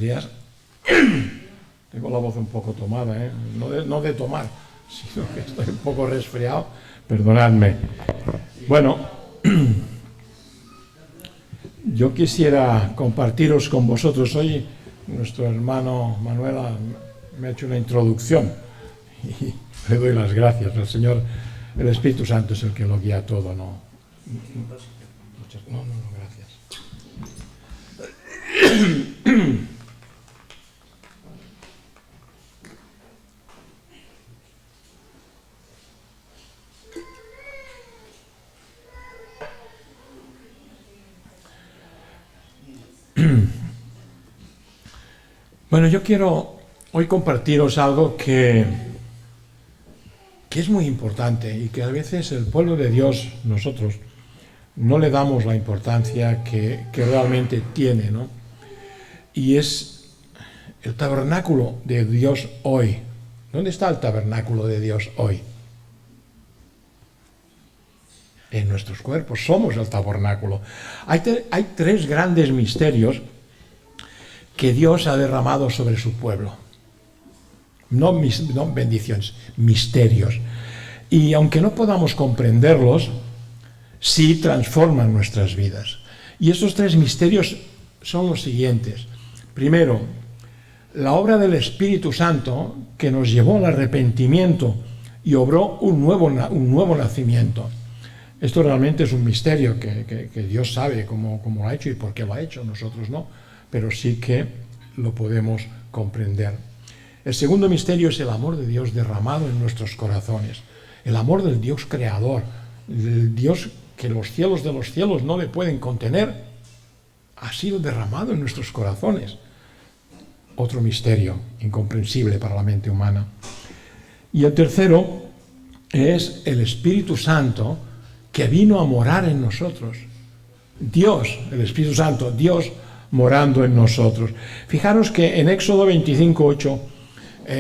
días. Tengo la voz un poco tomada, ¿eh? No de tomar, sino que estoy un poco resfriado. Perdonadme. Bueno, yo quisiera compartiros con vosotros hoy. Nuestro hermano Manuela me ha hecho una introducción y le doy las gracias. El Señor, el Espíritu Santo es el que lo guía todo, ¿no? No, gracias. Bueno, yo quiero hoy compartiros algo que es muy importante y que a veces el pueblo de Dios, nosotros, no le damos la importancia que realmente tiene, ¿no? Y es el tabernáculo de Dios hoy. ¿Dónde está el tabernáculo de Dios hoy? En nuestros cuerpos, somos el tabernáculo. Hay tres grandes misterios que Dios ha derramado sobre su pueblo. No bendiciones, misterios. Y aunque no podamos comprenderlos, sí transforman nuestras vidas. Y estos tres misterios son los siguientes. Primero, la obra del Espíritu Santo que nos llevó al arrepentimiento y obró un nuevo nacimiento. Esto realmente es un misterio que Dios sabe cómo lo ha hecho y por qué lo ha hecho, nosotros no, pero sí que lo podemos comprender. El segundo misterio es el amor de Dios derramado en nuestros corazones, el amor del Dios creador, el Dios que los cielos de los cielos no le pueden contener, ha sido derramado en nuestros corazones. Otro misterio incomprensible para la mente humana. Y el tercero es el Espíritu Santo que vino a morar en nosotros. Dios, el Espíritu Santo, Dios morando en nosotros. Fijaros que en Éxodo 25:8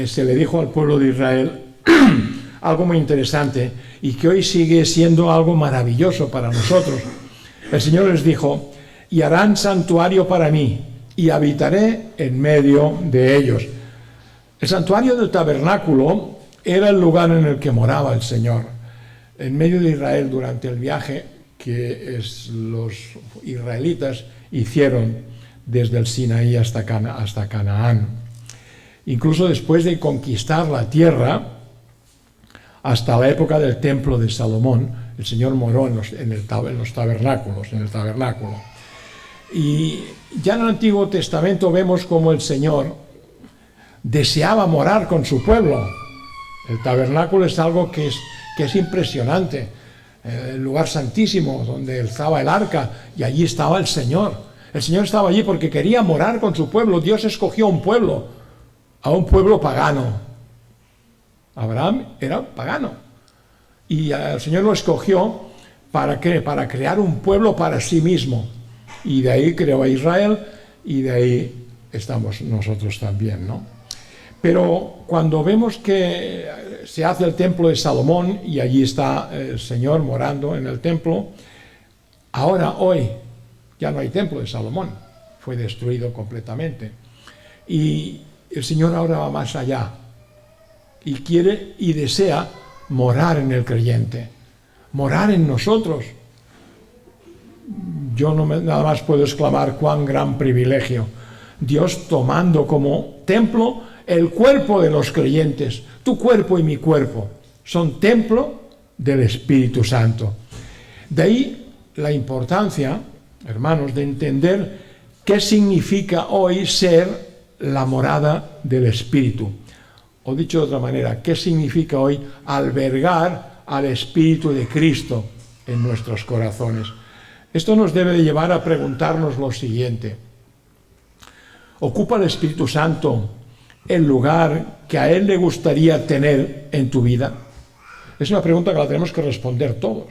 se le dijo al pueblo de Israel algo muy interesante y que hoy sigue siendo algo maravilloso para nosotros. El Señor les dijo: y harán santuario para mí, y habitaré en medio de ellos. El santuario del tabernáculo era el lugar en el que moraba el Señor, en medio de Israel durante el viaje que los israelitas hicieron desde el Sinaí hasta Canaán. Incluso después de conquistar la tierra, hasta la época del templo de Salomón, el Señor moró en el tabernáculo. Y ya en el Antiguo Testamento vemos cómo el Señor deseaba morar con su pueblo. El tabernáculo es algo que es impresionante. El lugar santísimo donde estaba el arca, y allí estaba el Señor. El Señor estaba allí porque quería morar con su pueblo. Dios escogió a un pueblo pagano. Abraham era pagano. Y el Señor lo escogió ¿para qué? Para crear un pueblo para sí mismo. Y de ahí creó a Israel y de ahí estamos nosotros también, ¿no? Pero cuando vemos que se hace el templo de Salomón y allí está el Señor morando en el templo, hoy ya no hay templo de Salomón, fue destruido completamente. Y el Señor ahora va más allá y quiere y desea morar en el creyente, morar en nosotros. Yo nada más puedo exclamar cuán gran privilegio. Dios tomando como templo el cuerpo de los creyentes. Tu cuerpo y mi cuerpo son templo del Espíritu Santo. De ahí la importancia, hermanos, de entender qué significa hoy ser la morada del Espíritu. O dicho de otra manera, qué significa hoy albergar al Espíritu de Cristo en nuestros corazones. Esto nos debe de llevar a preguntarnos lo siguiente: ¿ocupa el Espíritu Santo el lugar que a Él le gustaría tener en tu vida? Es una pregunta que la tenemos que responder todos.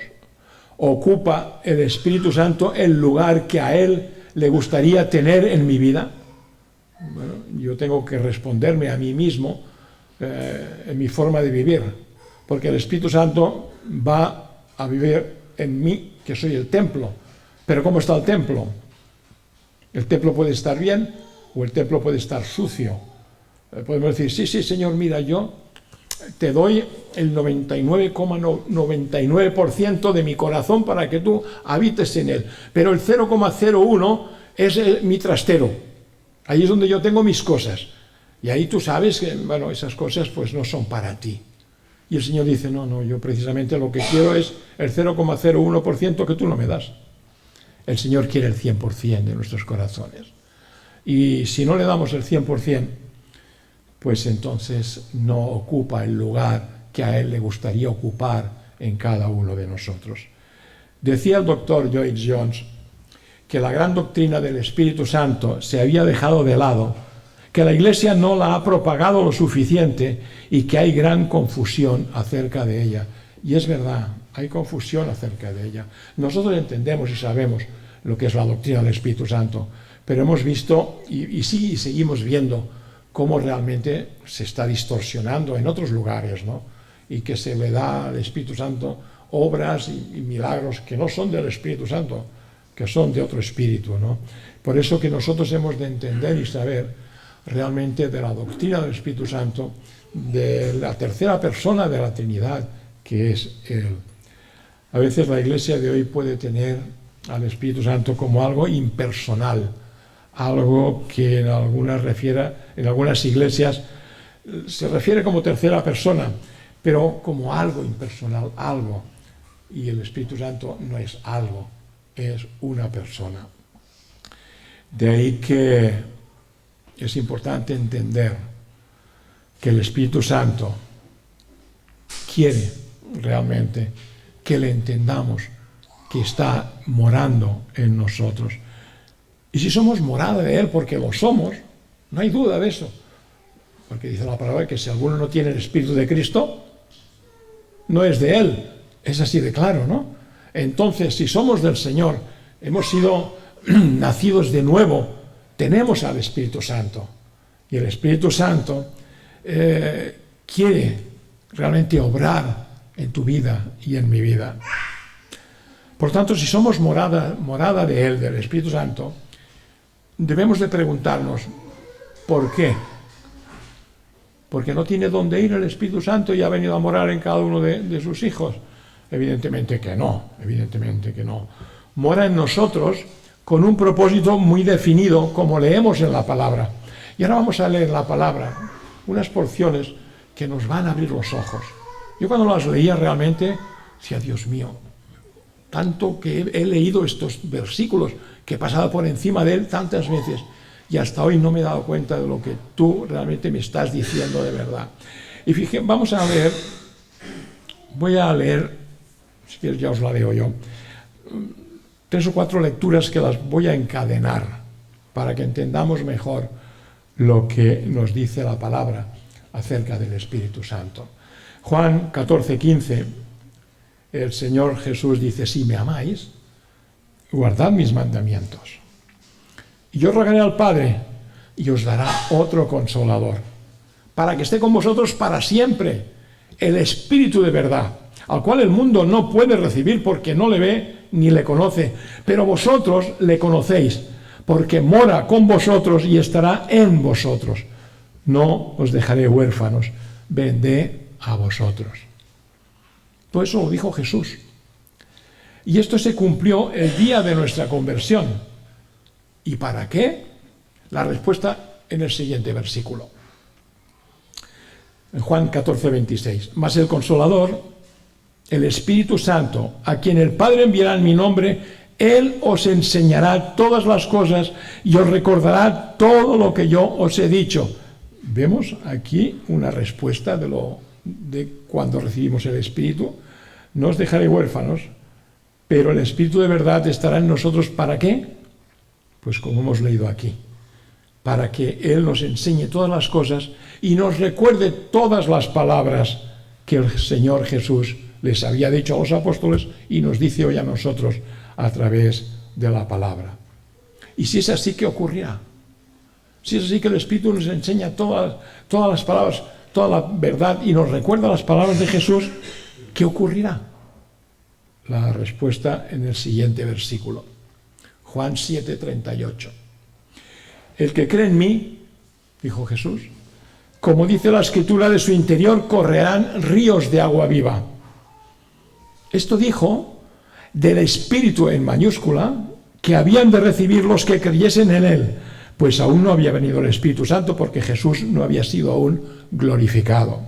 ¿Ocupa el Espíritu Santo el lugar que a Él le gustaría tener en mi vida? Bueno, yo tengo que responderme a mí mismo en mi forma de vivir, porque el Espíritu Santo va a vivir en mí, que soy el templo. Pero ¿cómo está el templo? El templo puede estar bien, o el templo puede estar sucio. Podemos decir, sí, Señor, mira, yo te doy el 99,99% de mi corazón para que tú habites en él, pero el 0,01 es mi trastero. Ahí es donde yo tengo mis cosas. Y ahí tú sabes que, bueno, esas cosas pues no son para ti. Y el Señor dice, no, yo precisamente lo que quiero es el 0,01% que tú no me das. El Señor quiere el 100% de nuestros corazones. Y si no le damos el 100%, pues entonces no ocupa el lugar que a Él le gustaría ocupar en cada uno de nosotros. Decía el doctor Lloyd Jones que la gran doctrina del Espíritu Santo se había dejado de lado, que la Iglesia no la ha propagado lo suficiente y que hay gran confusión acerca de ella. Y es verdad, hay confusión acerca de ella. Nosotros entendemos y sabemos lo que es la doctrina del Espíritu Santo, pero hemos visto y seguimos viendo cómo realmente se está distorsionando en otros lugares, ¿no? Y que se le da al Espíritu Santo obras y milagros que no son del Espíritu Santo, que son de otro espíritu, ¿no? Por eso que nosotros hemos de entender y saber realmente de la doctrina del Espíritu Santo, de la tercera persona de la Trinidad, que es Él. A veces la Iglesia de hoy puede tener al Espíritu Santo como algo impersonal, algo que en algunas iglesias se refiere como tercera persona, pero como algo impersonal, algo. Y el Espíritu Santo no es algo, es una persona. De ahí que es importante entender que el Espíritu Santo quiere realmente que le entendamos, que está morando en nosotros. Y si somos morada de Él, porque lo somos, no hay duda de eso. Porque dice la palabra que si alguno no tiene el Espíritu de Cristo, no es de Él. Es así de claro, ¿no? Entonces, si somos del Señor, hemos sido nacidos de nuevo, tenemos al Espíritu Santo. Y el Espíritu Santo quiere realmente obrar en tu vida y en mi vida. Por tanto, si somos morada de Él, del Espíritu Santo, debemos de preguntarnos, ¿por qué? ¿Porque no tiene dónde ir el Espíritu Santo y ha venido a morar en cada uno de sus hijos? Evidentemente que no, evidentemente que no. Mora en nosotros con un propósito muy definido, como leemos en la palabra. Y ahora vamos a leer la palabra, unas porciones que nos van a abrir los ojos. Yo cuando las leía realmente, decía, Dios mío, tanto que he leído estos versículos, que he pasado por encima de él tantas veces, y hasta hoy no me he dado cuenta de lo que tú realmente me estás diciendo de verdad. Y fíjense, voy a leer, si quieres ya os la leo yo, 3 o 4 lecturas que las voy a encadenar para que entendamos mejor lo que nos dice la palabra acerca del Espíritu Santo. Juan 14:15, el Señor Jesús dice, si me amáis, guardad mis mandamientos. Y yo rogaré al Padre y os dará otro consolador, para que esté con vosotros para siempre, el Espíritu de verdad, al cual el mundo no puede recibir porque no le ve ni le conoce, pero vosotros le conocéis, porque mora con vosotros y estará en vosotros. No os dejaré huérfanos, vendré a vosotros. Todo eso lo dijo Jesús. Y esto se cumplió el día de nuestra conversión. ¿Y para qué? La respuesta en el siguiente versículo. En Juan 14:26. Mas el Consolador, el Espíritu Santo, a quien el Padre enviará en mi nombre, Él os enseñará todas las cosas y os recordará todo lo que yo os he dicho. Vemos aquí una respuesta de cuando recibimos el Espíritu. No os dejaré huérfanos, pero el Espíritu de verdad estará en nosotros. ¿Para qué? Pues como hemos leído aquí, para que Él nos enseñe todas las cosas y nos recuerde todas las palabras que el Señor Jesús les había dicho a los apóstoles y nos dice hoy a nosotros a través de la palabra. Y si es así, ¿qué ocurrirá? Si es así que el Espíritu nos enseña todas las palabras, toda la verdad y nos recuerda las palabras de Jesús, ¿qué ocurrirá? La respuesta en el siguiente versículo. Juan 7:38. el que cree en mí, dijo Jesús, como dice la Escritura, de su interior correrán ríos de agua viva. Esto dijo del Espíritu en mayúscula que habían de recibir los que creyesen en Él, pues aún no había venido el Espíritu Santo porque Jesús no había sido aún glorificado.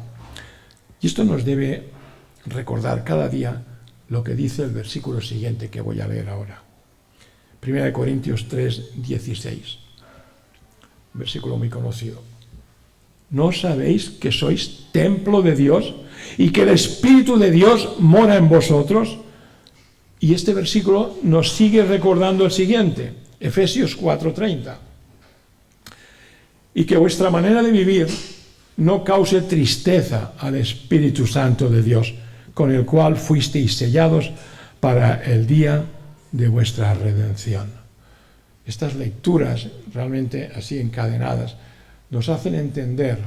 Y esto nos debe recordar cada día lo que dice el versículo siguiente que voy a leer ahora. 1 Corintios 3, 16. Versículo muy conocido. ¿No sabéis que sois templo de Dios y que el Espíritu de Dios mora en vosotros? Y este versículo nos sigue recordando el siguiente, Efesios 4:30. Y que vuestra manera de vivir no cause tristeza al Espíritu Santo de Dios, con el cual fuisteis sellados para el día de vuestra redención. Estas lecturas, realmente así encadenadas, nos hacen entender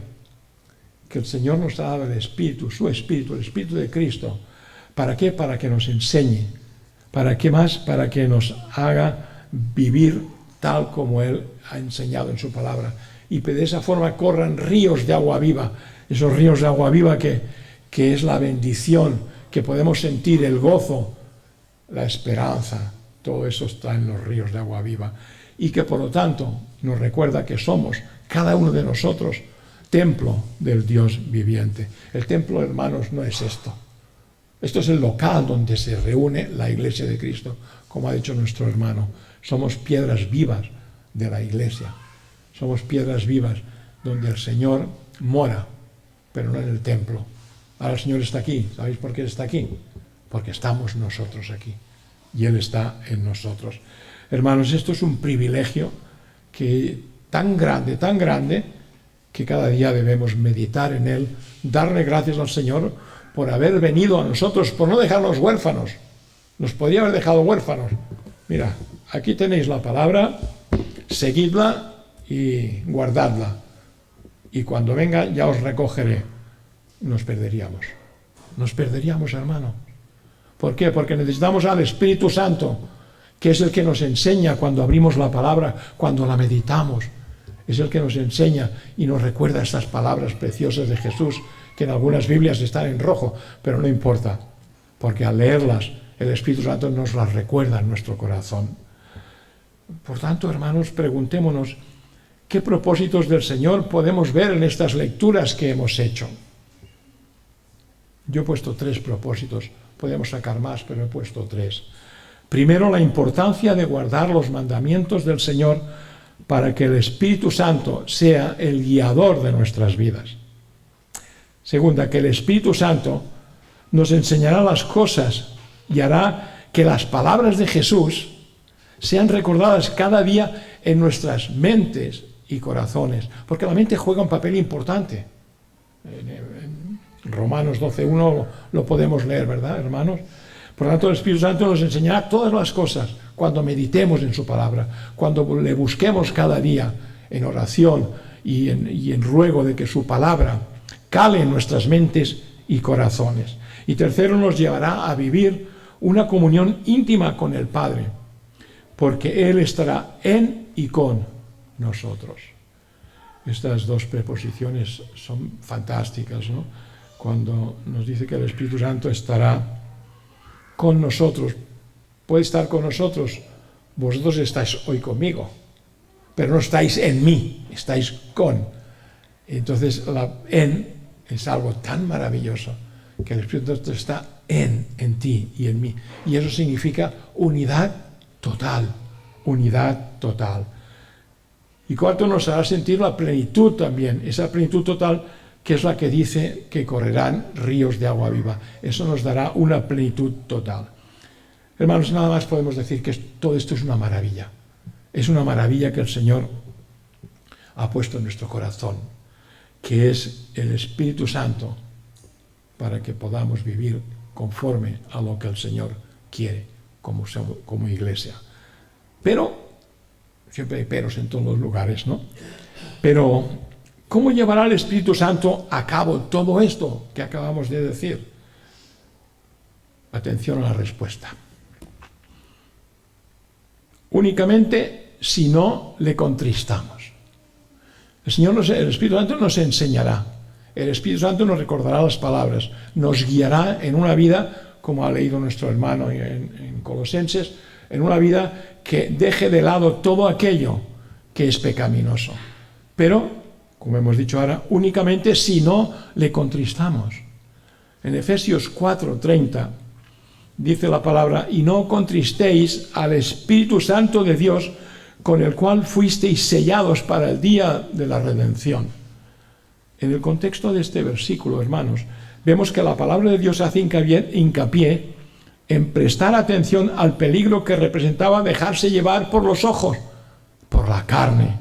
que el Señor nos ha dado el Espíritu, su Espíritu, el Espíritu de Cristo. ¿Para qué? Para que nos enseñe. ¿Para qué más? Para que nos haga vivir tal como Él ha enseñado en su palabra. Y de esa forma corran ríos de agua viva. Esos ríos de agua viva que es la bendición, que podemos sentir el gozo, la esperanza. Todo eso está en los ríos de agua viva. Y que por lo tanto nos recuerda que somos, cada uno de nosotros, templo del Dios viviente. El templo, hermanos, no es esto. Esto es el local donde se reúne la iglesia de Cristo, como ha dicho nuestro hermano. Somos piedras vivas de la iglesia. Somos piedras vivas donde el Señor mora, pero no en el templo. Ahora el Señor está aquí. ¿Sabéis por qué está aquí? Porque estamos nosotros aquí. Y Él está en nosotros. Hermanos, esto es un privilegio tan grande, que cada día debemos meditar en Él, darle gracias al Señor por haber venido a nosotros, por no dejarnos huérfanos. Nos podría haber dejado huérfanos. Mira, aquí tenéis la palabra, seguidla y guardadla. Y cuando venga ya os recogeré. Nos perderíamos, hermano. ¿Por qué? Porque necesitamos al Espíritu Santo, que es el que nos enseña cuando abrimos la palabra, cuando la meditamos. Es el que nos enseña y nos recuerda estas palabras preciosas de Jesús, que en algunas Biblias están en rojo, pero no importa, porque al leerlas, el Espíritu Santo nos las recuerda en nuestro corazón. Por tanto, hermanos, preguntémonos, ¿qué propósitos del Señor podemos ver en estas lecturas que hemos hecho? Yo he puesto 3 propósitos. Podemos sacar más, pero he puesto 3. Primero, la importancia de guardar los mandamientos del Señor para que el Espíritu Santo sea el guiador de nuestras vidas. Segunda, que el Espíritu Santo nos enseñará las cosas y hará que las palabras de Jesús sean recordadas cada día en nuestras mentes y corazones, porque la mente juega un papel importante. En Romanos 12:1 lo podemos leer, ¿verdad, hermanos? Por lo tanto, el Espíritu Santo nos enseñará todas las cosas cuando meditemos en su palabra, cuando le busquemos cada día en oración y en ruego de que su palabra cale en nuestras mentes y corazones. Y tercero, nos llevará a vivir una comunión íntima con el Padre, porque Él estará en y con nosotros. Estas 2 preposiciones son fantásticas, ¿no? Cuando nos dice que el Espíritu Santo estará con nosotros, puede estar con nosotros. Vosotros estáis hoy conmigo, pero no estáis en mí, estáis con. Entonces, en es algo tan maravilloso, que el Espíritu Santo está en ti y en mí. Y eso significa unidad total, unidad total. Y cuarto, nos hará sentir la plenitud también, esa plenitud total que es la que dice que correrán ríos de agua viva. Eso nos dará una plenitud total. Hermanos, nada más podemos decir que todo esto es una maravilla. Es una maravilla que el Señor ha puesto en nuestro corazón, que es el Espíritu Santo, para que podamos vivir conforme a lo que el Señor quiere como iglesia. Pero, siempre hay peros en todos los lugares, ¿no? Pero, ¿cómo llevará el Espíritu Santo a cabo todo esto que acabamos de decir? Atención a la respuesta. Únicamente si no le contristamos. El Espíritu Santo nos enseñará, el Espíritu Santo nos recordará las palabras, nos guiará en una vida, como ha leído nuestro hermano en Colosenses, en una vida que deje de lado todo aquello que es pecaminoso. Pero, como hemos dicho ahora, únicamente si no le contristamos. En Efesios 4:30 dice la palabra: y no contristéis al Espíritu Santo de Dios, con el cual fuisteis sellados para el día de la redención. En el contexto de este versículo, hermanos, vemos que la palabra de Dios hace hincapié en prestar atención al peligro que representaba dejarse llevar por los ojos, por la carne.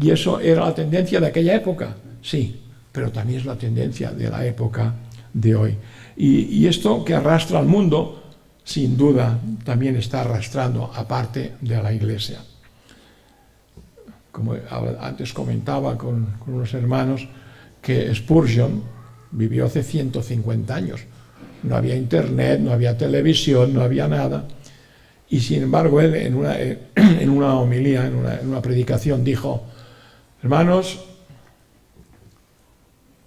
Y eso era la tendencia de aquella época, sí, pero también es la tendencia de la época de hoy. Y esto que arrastra al mundo, sin duda, también está arrastrando a parte de la Iglesia. Como antes comentaba con unos hermanos, que Spurgeon vivió hace 150 años. No había internet, no había televisión, no había nada. Y sin embargo, él en una homilía, en una predicación, dijo: hermanos,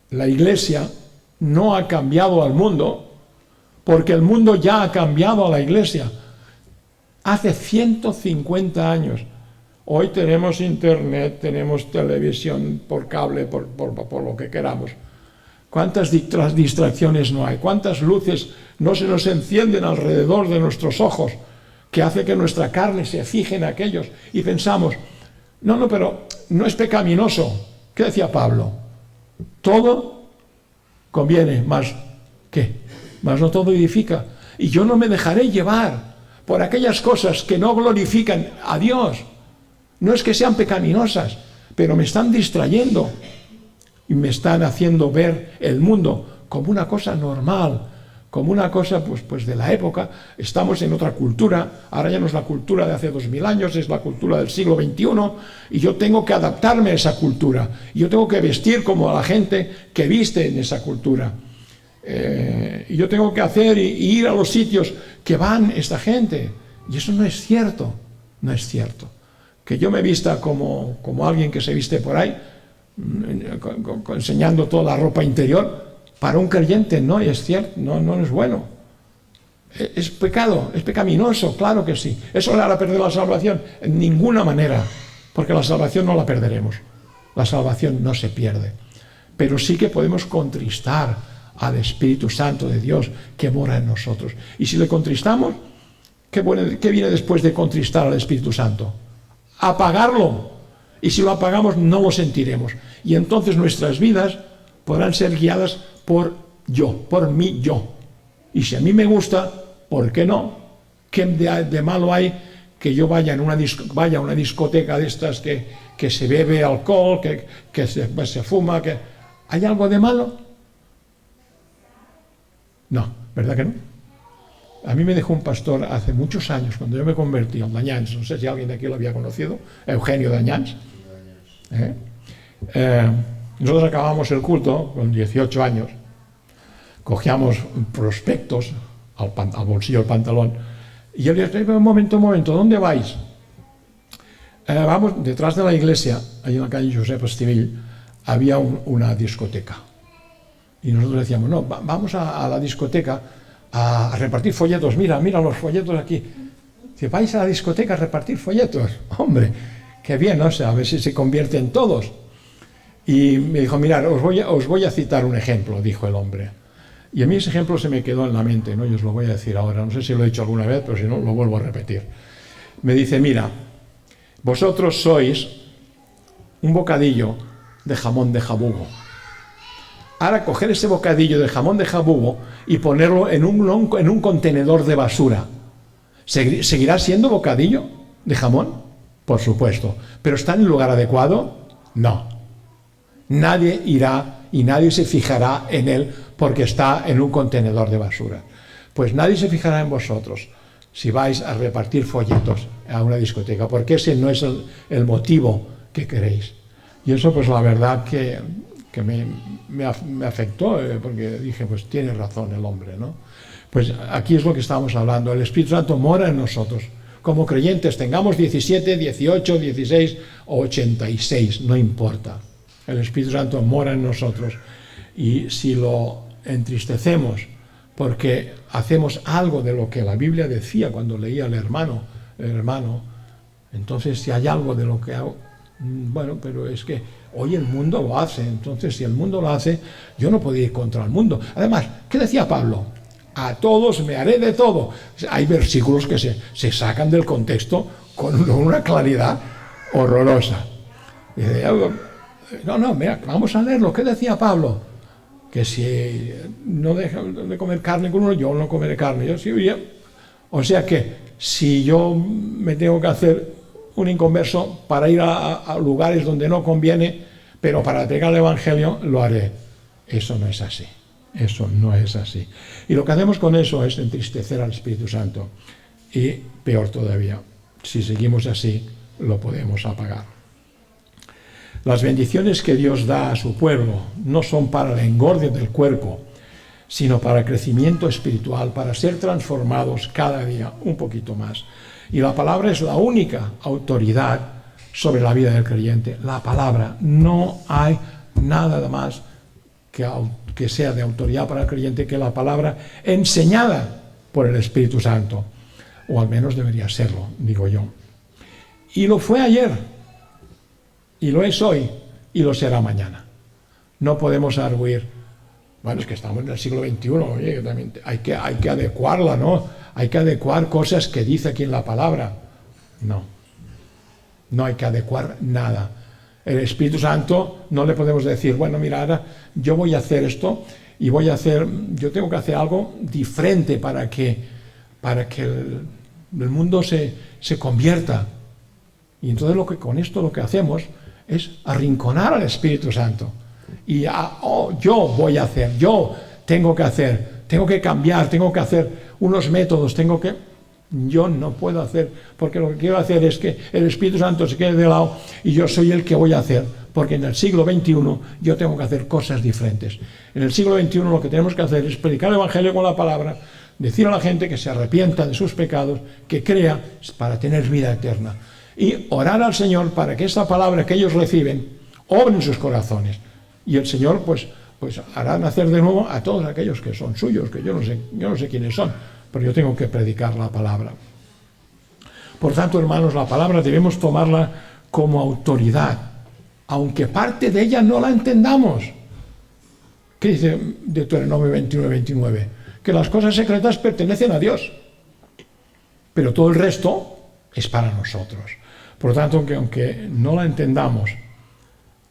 la Iglesia no ha cambiado al mundo, porque el mundo ya ha cambiado a la Iglesia. Hace 150 años. Hoy tenemos internet, tenemos televisión por cable, por lo que queramos. ¿Cuántas distracciones no hay? ¿Cuántas luces no se nos encienden alrededor de nuestros ojos, que hace que nuestra carne se fije en aquellos? Y pensamos, no, pero no es pecaminoso. ¿Qué decía Pablo? Todo conviene, más ¿qué? Más no todo edifica. Y yo no me dejaré llevar por aquellas cosas que no glorifican a Dios. No es que sean pecaminosas, pero me están distrayendo y me están haciendo ver el mundo como una cosa normal, como una cosa pues de la época. Estamos en otra cultura, ahora ya no es la cultura de hace 2000 años, es la cultura del siglo XXI, y yo tengo que adaptarme a esa cultura, y yo tengo que vestir como a la gente que viste en esa cultura. Y yo tengo que hacer y ir a los sitios que van esta gente, y eso no es cierto, no es cierto. Que yo me vista como alguien que se viste por ahí, enseñando toda la ropa interior, para un creyente no es cierto, no es bueno. Es pecado, es pecaminoso, claro que sí. ¿Eso le hará perder la salvación? En ninguna manera, porque la salvación no la perderemos. La salvación no se pierde. Pero sí que podemos contristar al Espíritu Santo de Dios que mora en nosotros. Y si le contristamos, ¿qué viene después de contristar al Espíritu Santo? Apagarlo, y si lo apagamos no lo sentiremos, y entonces nuestras vidas podrán ser guiadas por mi yo, y si a mí me gusta, ¿por qué no? ¿Qué de malo hay que yo vaya a una discoteca de estas que se bebe alcohol, que se fuma? ¿Hay algo de malo? No, ¿verdad que no? A mí me dejó un pastor hace muchos años, cuando yo me convertí en Dañans, no sé si alguien de aquí lo había conocido, Eugenio Dañans. Nosotros acabamos el culto con 18 años, cogíamos prospectos al bolsillo del pantalón, y él decía: un momento, ¿dónde vais? Vamos, detrás de la iglesia, ahí en la calle Josep Estivill, había una discoteca. Y nosotros decíamos: no, vamos a la discoteca a repartir folletos. Mira los folletos aquí. Si vais a la discoteca a repartir folletos, hombre, qué bien, ¿no? O sea, a ver si se convierten todos. Y me dijo: mirad, os voy a citar un ejemplo, dijo el hombre. Y a mí ese ejemplo se me quedó en la mente, ¿no? Y os lo voy a decir ahora, no sé si lo he dicho alguna vez, pero si no, lo vuelvo a repetir. Me dice: mira, vosotros sois un bocadillo de jamón de jabugo. Ahora coger ese bocadillo de jamón de jabugo y ponerlo en un contenedor de basura. ¿Seguirá siendo bocadillo de jamón? Por supuesto. ¿Pero está en el lugar adecuado? No. Nadie irá y nadie se fijará en él porque está en un contenedor de basura. Pues nadie se fijará en vosotros si vais a repartir folletos a una discoteca, porque ese no es el motivo que queréis. Y eso, pues la verdad que me afectó, porque dije: pues tiene razón el hombre, ¿no? Pues aquí es lo que estamos hablando. El Espíritu Santo mora en nosotros, como creyentes, tengamos 17, 18, 16 o 86, no importa. El Espíritu Santo mora en nosotros y si lo entristecemos porque hacemos algo de lo que la Biblia decía cuando leía el hermano, entonces si hay algo de lo que hago, bueno, pero es que hoy el mundo lo hace, entonces si el mundo lo hace, yo no puedo ir contra el mundo. Además, ¿qué decía Pablo? A todos me haré de todo. Hay versículos que se sacan del contexto con una claridad horrorosa. Dice, no, mira, vamos a leerlo. ¿Qué decía Pablo? Que si no deja de comer carne con uno, yo no comeré carne. O sea que si yo me tengo que hacer un inconverso para ir a lugares donde no conviene, pero para pegar el Evangelio, lo haré. Eso no es así. Eso no es así. Y lo que hacemos con eso es entristecer al Espíritu Santo. Y peor todavía, si seguimos así, lo podemos apagar. Las bendiciones que Dios da a su pueblo no son para el engorde del cuerpo, sino para el crecimiento espiritual, para ser transformados cada día un poquito más. Y la palabra es la única autoridad sobre la vida del creyente. La palabra, no hay nada más que sea de autoridad para el creyente que la palabra enseñada por el Espíritu Santo, o al menos debería serlo, digo yo. Y lo fue ayer, y lo es hoy, y lo será mañana. No podemos arguir, bueno, es que estamos en el siglo XXI, oye, también hay que adecuarla, ¿no? Hay que adecuar cosas que dice aquí en la palabra. No hay que adecuar nada. El Espíritu Santo no le podemos decir, bueno, mira, ahora yo voy a hacer esto y yo tengo que hacer algo diferente para que el mundo se convierta. Y entonces con esto lo que hacemos es arrinconar al Espíritu Santo. Y yo voy a hacer, yo tengo que cambiar, tengo que hacer unos métodos, yo no puedo hacer, porque lo que quiero hacer es que el Espíritu Santo se quede de lado y yo soy el que voy a hacer, porque en el siglo XXI yo tengo que hacer cosas diferentes. En el siglo XXI lo que tenemos que hacer es predicar el Evangelio con la palabra, decir a la gente que se arrepienta de sus pecados, que crea para tener vida eterna y orar al Señor para que esta palabra que ellos reciben obre en sus corazones y el Señor pues hará nacer de nuevo a todos aquellos que son suyos, que yo no sé quiénes son, pero yo tengo que predicar la palabra. Por tanto, hermanos, la palabra debemos tomarla como autoridad, aunque parte de ella no la entendamos. ¿Qué dice Deuteronomio 21-29? Que las cosas secretas pertenecen a Dios, pero todo el resto es para nosotros. Por tanto, aunque no la entendamos,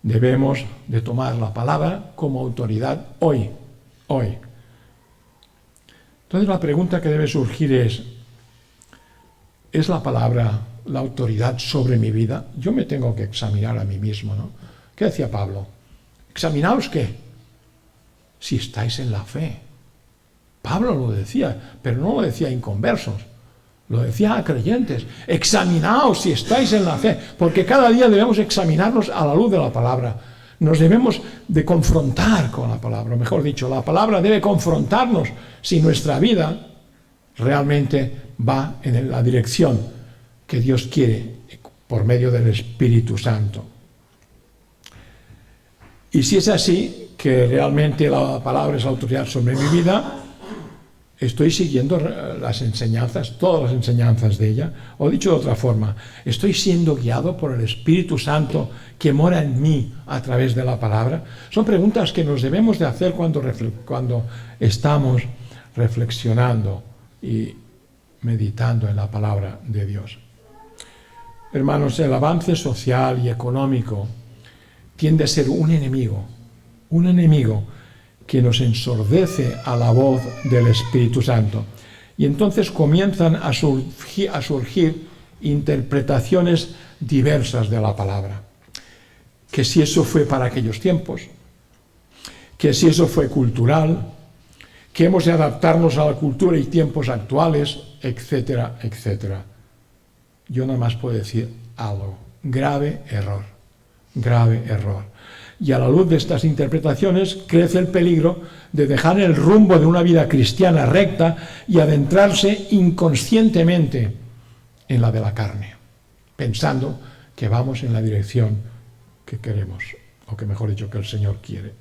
debemos de tomar la palabra como autoridad hoy. Entonces la pregunta que debe surgir ¿es la palabra la autoridad sobre mi vida? Yo me tengo que examinar a mí mismo, ¿no? ¿Qué decía Pablo? ¿Examinaos qué? Si estáis en la fe. Pablo lo decía, pero no lo decía a inconversos, lo decía a creyentes. Examinaos si estáis en la fe, porque cada día debemos examinarnos a la luz de la palabra. Nos debemos de confrontar con la palabra, mejor dicho, la palabra debe confrontarnos si nuestra vida realmente va en la dirección que Dios quiere por medio del Espíritu Santo. Y si es así, que realmente la palabra es la autoridad sobre mi vida, estoy siguiendo las enseñanzas, todas las enseñanzas de ella, o dicho de otra forma, estoy siendo guiado por el Espíritu Santo que mora en mí a través de la palabra. Son preguntas que nos debemos de hacer cuando estamos reflexionando y meditando en la palabra de Dios. Hermanos, el avance social y económico tiende a ser un enemigo que nos ensordece a la voz del Espíritu Santo. Y entonces comienzan a surgir interpretaciones diversas de la palabra. Que si eso fue para aquellos tiempos, que si eso fue cultural, que hemos de adaptarnos a la cultura y tiempos actuales, etcétera, etcétera. Yo nada más puedo decir algo. Grave error. Y a la luz de estas interpretaciones crece el peligro de dejar el rumbo de una vida cristiana recta y adentrarse inconscientemente en la de la carne, pensando que vamos en la dirección que queremos, o que mejor dicho, que el Señor quiere.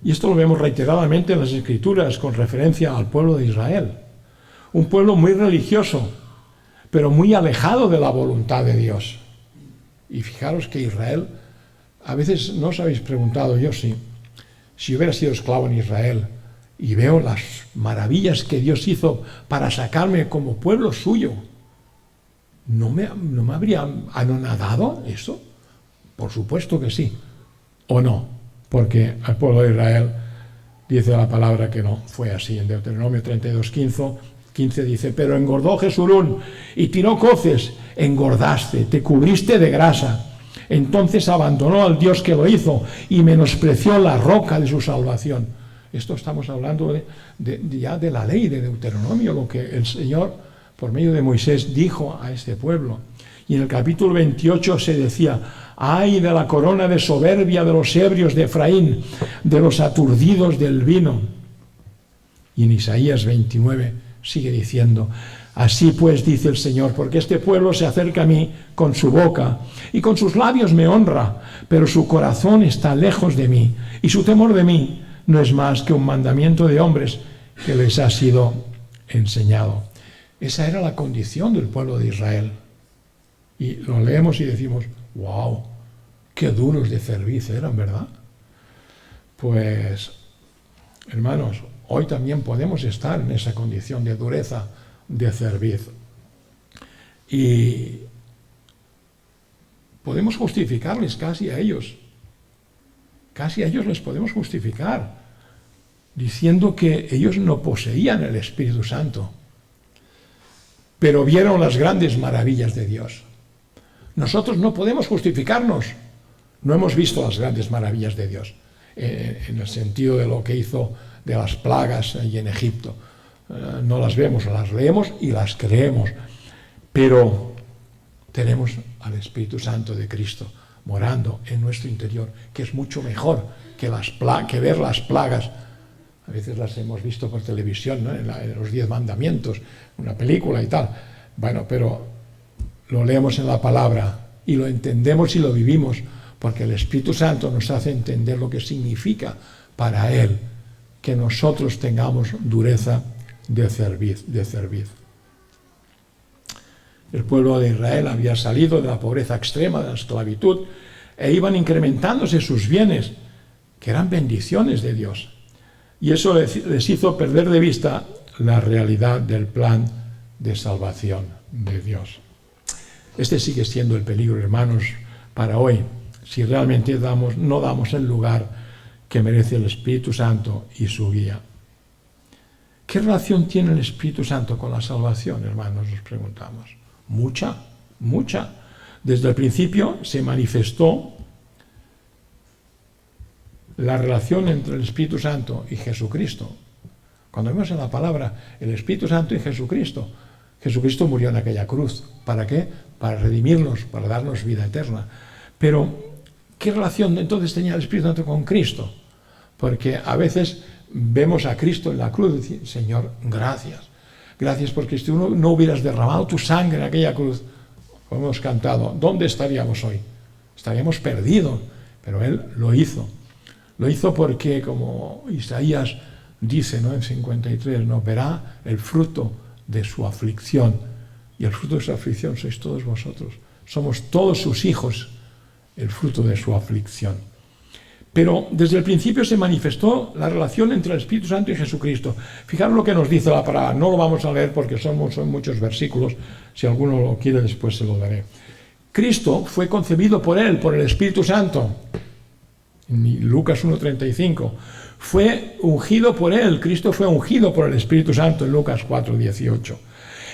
Y esto lo vemos reiteradamente en las Escrituras con referencia al pueblo de Israel. Un pueblo muy religioso, pero muy alejado de la voluntad de Dios. Y fijaros que Israel, a veces no os habéis preguntado, yo sí, si hubiera sido esclavo en Israel y veo las maravillas que Dios hizo para sacarme como pueblo suyo, ¿no me habría anonadado eso? Por supuesto que sí, o no, porque al pueblo de Israel dice la palabra que no fue así. En Deuteronomio 32:15 dice: pero engordó Jesurún y tiró coces, engordaste, te cubriste de grasa. Entonces abandonó al Dios que lo hizo y menospreció la roca de su salvación. Esto estamos hablando ya de la ley de Deuteronomio, lo que el Señor, por medio de Moisés, dijo a este pueblo. Y en el capítulo 28 se decía: ay de la corona de soberbia de los ebrios de Efraín, de los aturdidos del vino. Y en Isaías 29 sigue diciendo: así pues dice el Señor, porque este pueblo se acerca a mí con su boca y con sus labios me honra, pero su corazón está lejos de mí y su temor de mí no es más que un mandamiento de hombres que les ha sido enseñado. Esa era la condición del pueblo de Israel. Y lo leemos y decimos: wow, qué duros de cerviz eran, ¿verdad? Pues, hermanos, hoy también podemos estar en esa condición de dureza de cerviz. Y podemos justificarles casi a ellos. Casi a ellos les podemos justificar, diciendo que ellos no poseían el Espíritu Santo, pero vieron las grandes maravillas de Dios. Nosotros no podemos justificarnos. No hemos visto las grandes maravillas de Dios, en el sentido de lo que hizo de las plagas allí en Egipto. No las vemos, las leemos y las creemos. Pero tenemos al Espíritu Santo de Cristo morando en nuestro interior, que es mucho mejor que ver las plagas. A veces las hemos visto por televisión, ¿no? En los 10 mandamientos, una película y tal. Bueno, pero lo leemos en la palabra y lo entendemos y lo vivimos, porque el Espíritu Santo nos hace entender lo que significa para Él que nosotros tengamos dureza de cerviz. El pueblo de Israel había salido de la pobreza extrema, de la esclavitud, e iban incrementándose sus bienes, que eran bendiciones de Dios. Y eso les hizo perder de vista la realidad del plan de salvación de Dios. Este sigue siendo el peligro, hermanos, para hoy, si realmente no damos el lugar que merece el Espíritu Santo y su guía. ¿Qué relación tiene el Espíritu Santo con la salvación, hermanos? Nos preguntamos. Mucha. Desde el principio se manifestó la relación entre el Espíritu Santo y Jesucristo. Cuando vemos en la palabra el Espíritu Santo y Jesucristo, Jesucristo murió en aquella cruz. ¿Para qué? Para redimirnos, para darnos vida eterna. Pero, ¿qué relación entonces tenía el Espíritu Santo con Cristo? Porque a veces vemos a Cristo en la cruz y decimos: Señor, gracias. Gracias porque si tú no hubieras derramado tu sangre en aquella cruz, como hemos cantado, ¿dónde estaríamos hoy? Estaríamos perdidos. Pero Él lo hizo. Lo hizo porque, como Isaías dice, ¿no?, en 53, ¿no?, verá el fruto de su aflicción. Y el fruto de su aflicción sois todos vosotros. Somos todos sus hijos, el fruto de su aflicción. Pero desde el principio se manifestó la relación entre el Espíritu Santo y Jesucristo. Fijaros lo que nos dice la palabra. No lo vamos a leer porque son muchos versículos. Si alguno lo quiere, después se lo daré. Cristo fue concebido por Él, por el Espíritu Santo. En Lucas 1:35. Fue ungido por Él. Cristo fue ungido por el Espíritu Santo en Lucas 4:18.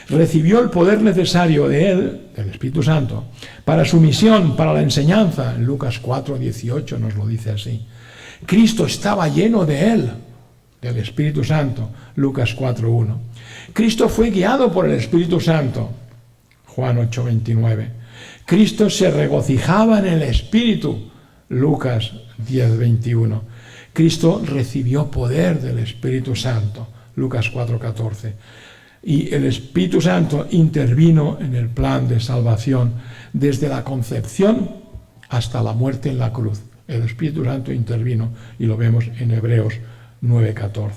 Recibió el poder necesario de Él, del Espíritu Santo, para su misión, para la enseñanza. En Lucas 4:18 nos lo dice así. Cristo estaba lleno de Él, del Espíritu Santo. Lucas 4:1. Cristo fue guiado por el Espíritu Santo. Juan 8:29. Cristo se regocijaba en el Espíritu. Lucas 10:21. Cristo recibió poder del Espíritu Santo. Lucas 4:14. Y el Espíritu Santo intervino en el plan de salvación desde la concepción hasta la muerte en la cruz. El Espíritu Santo intervino y lo vemos en Hebreos 9:14.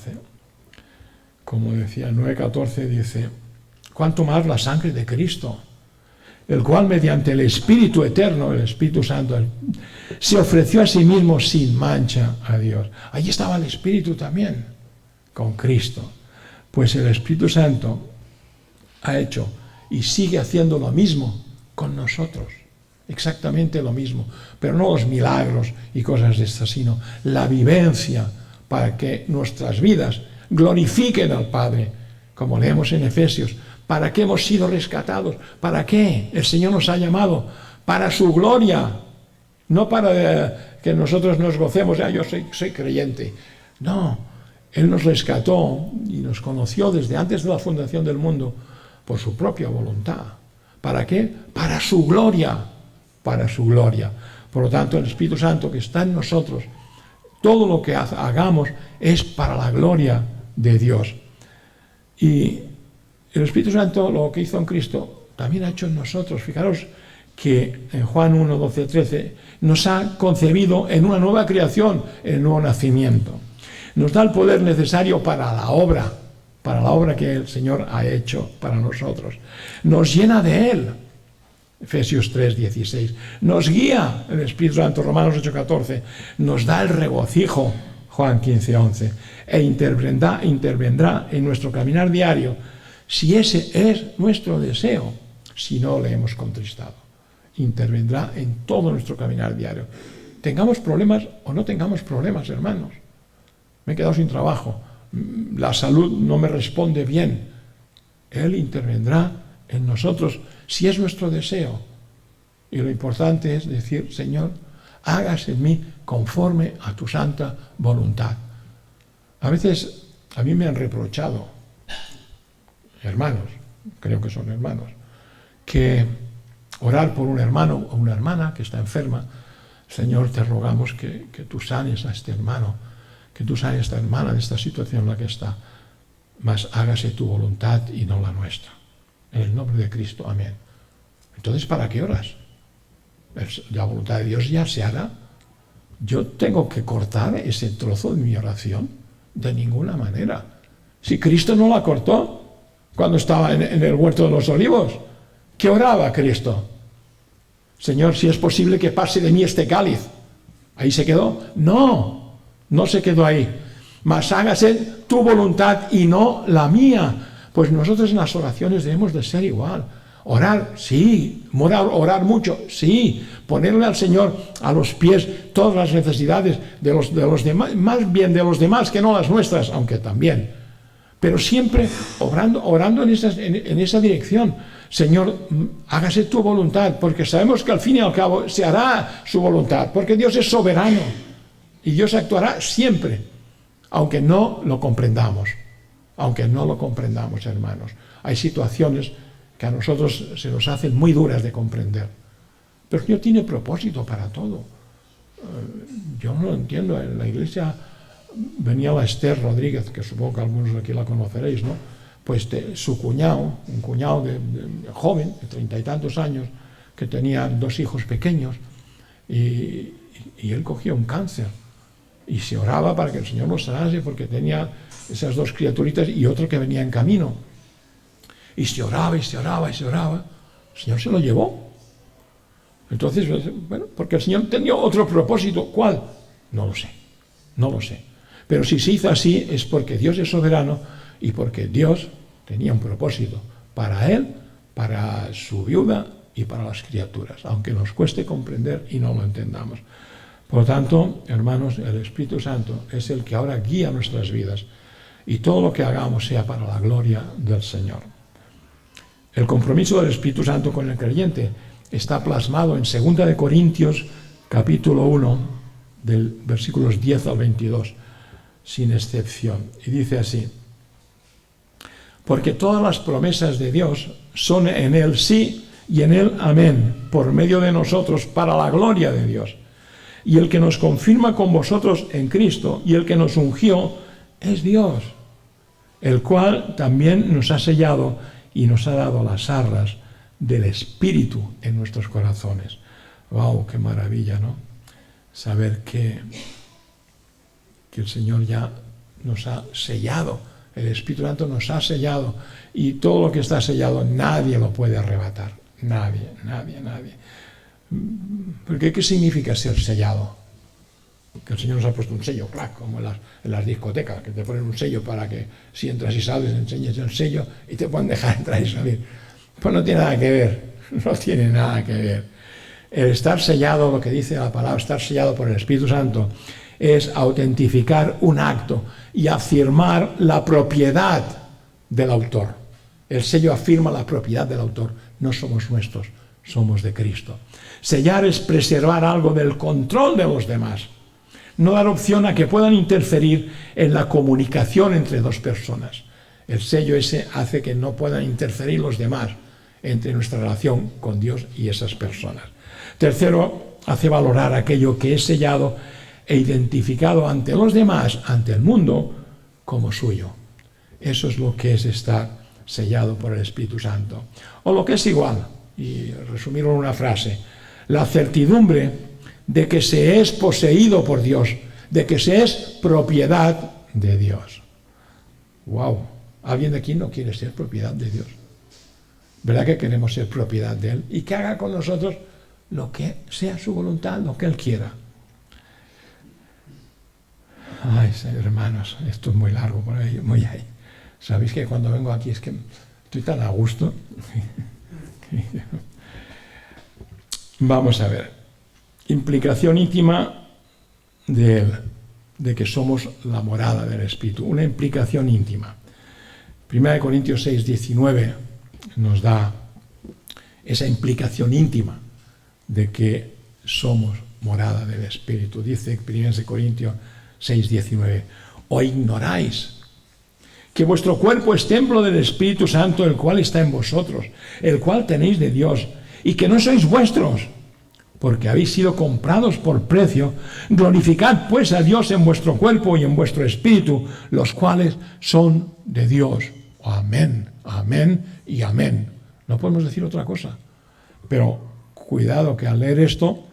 Como decía, 9:14 dice: cuánto más la sangre de Cristo, el cual mediante el Espíritu eterno, el Espíritu Santo, se ofreció a sí mismo sin mancha a Dios. Allí estaba el Espíritu también, con Cristo. Pues el Espíritu Santo ha hecho y sigue haciendo lo mismo con nosotros. Exactamente lo mismo. Pero no los milagros y cosas de estas, sino la vivencia para que nuestras vidas glorifiquen al Padre, como leemos en Efesios. ¿Para qué hemos sido rescatados? ¿Para qué el Señor nos ha llamado? Para su gloria. No para que nosotros nos gocemos. Yo soy creyente. No, Él nos rescató y nos conoció desde antes de la fundación del mundo por su propia voluntad. ¿Para qué? Para su gloria. Para su gloria. Por lo tanto, el Espíritu Santo que está en nosotros, todo lo que hagamos es para la gloria de Dios. Y el Espíritu Santo, lo que hizo en Cristo, también ha hecho en nosotros. Fijaros que en Juan 1, 12, 13 nos ha concebido en una nueva creación, en el nuevo nacimiento. Nos da el poder necesario para la obra que el Señor ha hecho para nosotros. Nos llena de Él. Efesios 3, 16. Nos guía el Espíritu Santo, Romanos 8, 14. Nos da el regocijo, Juan 15, 11. E intervendrá en nuestro caminar diario, si ese es nuestro deseo, si no le hemos contristado. Intervendrá en todo nuestro caminar diario. Tengamos problemas o no tengamos problemas, hermanos. Me he quedado sin trabajo. La salud no me responde bien. Él intervendrá en nosotros si es nuestro deseo. Y lo importante es decir: Señor, hágase en mí conforme a tu santa voluntad. A veces a mí me han reprochado hermanos, creo que son hermanos, que orar por un hermano o una hermana que está enferma: Señor, te rogamos que tú sanes a este hermano, que tú sanes a esta hermana de esta situación en la que está, mas hágase tu voluntad y no la nuestra. En el nombre de Cristo, amén. Entonces, ¿para qué oras? La voluntad de Dios ya se hará. ¿Yo tengo que cortar ese trozo de mi oración? De ninguna manera. Si Cristo no la cortó cuando estaba en el huerto de los olivos, ¿qué oraba Cristo? Señor, si es posible que pase de mí este cáliz. ¿Ahí se quedó? No, no se quedó ahí. Mas hágase tu voluntad y no la mía. Pues nosotros en las oraciones debemos de ser igual. Orar, sí. Orar mucho, sí. Ponerle al Señor a los pies todas las necesidades de los demás, más bien de los demás que no las nuestras, aunque también. Pero siempre orando en esa dirección. Señor, hágase tu voluntad, porque sabemos que al fin y al cabo se hará su voluntad, porque Dios es soberano y Dios actuará siempre, aunque no lo comprendamos. Aunque no lo comprendamos, hermanos. Hay situaciones que a nosotros se nos hacen muy duras de comprender. Pero el Señor tiene propósito para todo. Yo no lo entiendo. En la iglesia venía la Esther Rodríguez, que supongo que algunos aquí la conoceréis, ¿no? Pues su cuñado, un cuñado de joven, de 30 y tantos años, que tenía 2 hijos pequeños, y él cogió un cáncer. Y se oraba para que el Señor lo sanase, porque tenía esas 2 criaturitas y otro que venía en camino. Y se oraba, y se oraba, y se oraba. El Señor se lo llevó. Entonces, bueno, porque el Señor tenía otro propósito. ¿Cuál? No lo sé. No lo sé. Pero si se hizo así es porque Dios es soberano y porque Dios tenía un propósito para él, para su viuda y para las criaturas, aunque nos cueste comprender y no lo entendamos. Por lo tanto, hermanos, el Espíritu Santo es el que ahora guía nuestras vidas y todo lo que hagamos sea para la gloria del Señor. El compromiso del Espíritu Santo con el creyente está plasmado en 2 de Corintios, capítulo 1, del versículos 10 al 22, sin excepción. Y dice así: porque todas las promesas de Dios son en Él sí y en Él amén, por medio de nosotros, para la gloria de Dios. Y el que nos confirma con vosotros en Cristo y el que nos ungió es Dios. el cual también nos ha sellado y nos ha dado las arras del Espíritu en nuestros corazones. ¡Wow! ¡Qué maravilla!, ¿no? Saber que el Señor ya nos ha sellado, el Espíritu Santo nos ha sellado, y todo lo que está sellado nadie lo puede arrebatar. Nadie. Porque ¿qué significa ser sellado? Que el Señor nos ha puesto un sello, claro, como en las discotecas, que te ponen un sello para que si entras y sales enseñes el sello y te pueden dejar entrar y salir. Pues no tiene nada que ver, no tiene nada que ver. El estar sellado, lo que dice la palabra, estar sellado por el Espíritu Santo, es autentificar un acto y afirmar la propiedad del autor. El sello afirma la propiedad del autor, no somos nuestros, somos de Cristo. Sellar es preservar algo del control de los demás, no dar opción a que puedan interferir en la comunicación entre dos personas. El sello ese hace que no puedan interferir los demás entre nuestra relación con Dios y esas personas. Tercero, hace valorar aquello que es sellado e identificado ante los demás, ante el mundo, como suyo. Eso es lo que es estar sellado por el Espíritu Santo. O lo que es igual, y resumirlo en una frase, la certidumbre de que se es poseído por Dios, de que se es propiedad de Dios. ¡Wow! ¿Alguien de aquí no quiere ser propiedad de Dios? ¿Verdad que queremos ser propiedad de Él? Y que haga con nosotros lo que sea su voluntad, lo que Él quiera. Ay, hermanos, esto es muy largo, muy ahí. ¿Sabéis que cuando vengo aquí es que estoy tan a gusto? Vamos a ver. Implicación íntima de Él, de que somos la morada del Espíritu. Una implicación íntima. 1 Corintios 6, 19 nos da esa implicación íntima de que somos morada del Espíritu. Dice 1 Corintios 6, 19, ¿o ignoráis que vuestro cuerpo es templo del Espíritu Santo, el cual está en vosotros, el cual tenéis de Dios, y que no sois vuestros, porque habéis sido comprados por precio? Glorificad pues a Dios en vuestro cuerpo y en vuestro espíritu, los cuales son de Dios. Amén, amén y amén. No podemos decir otra cosa. Pero cuidado que al leer esto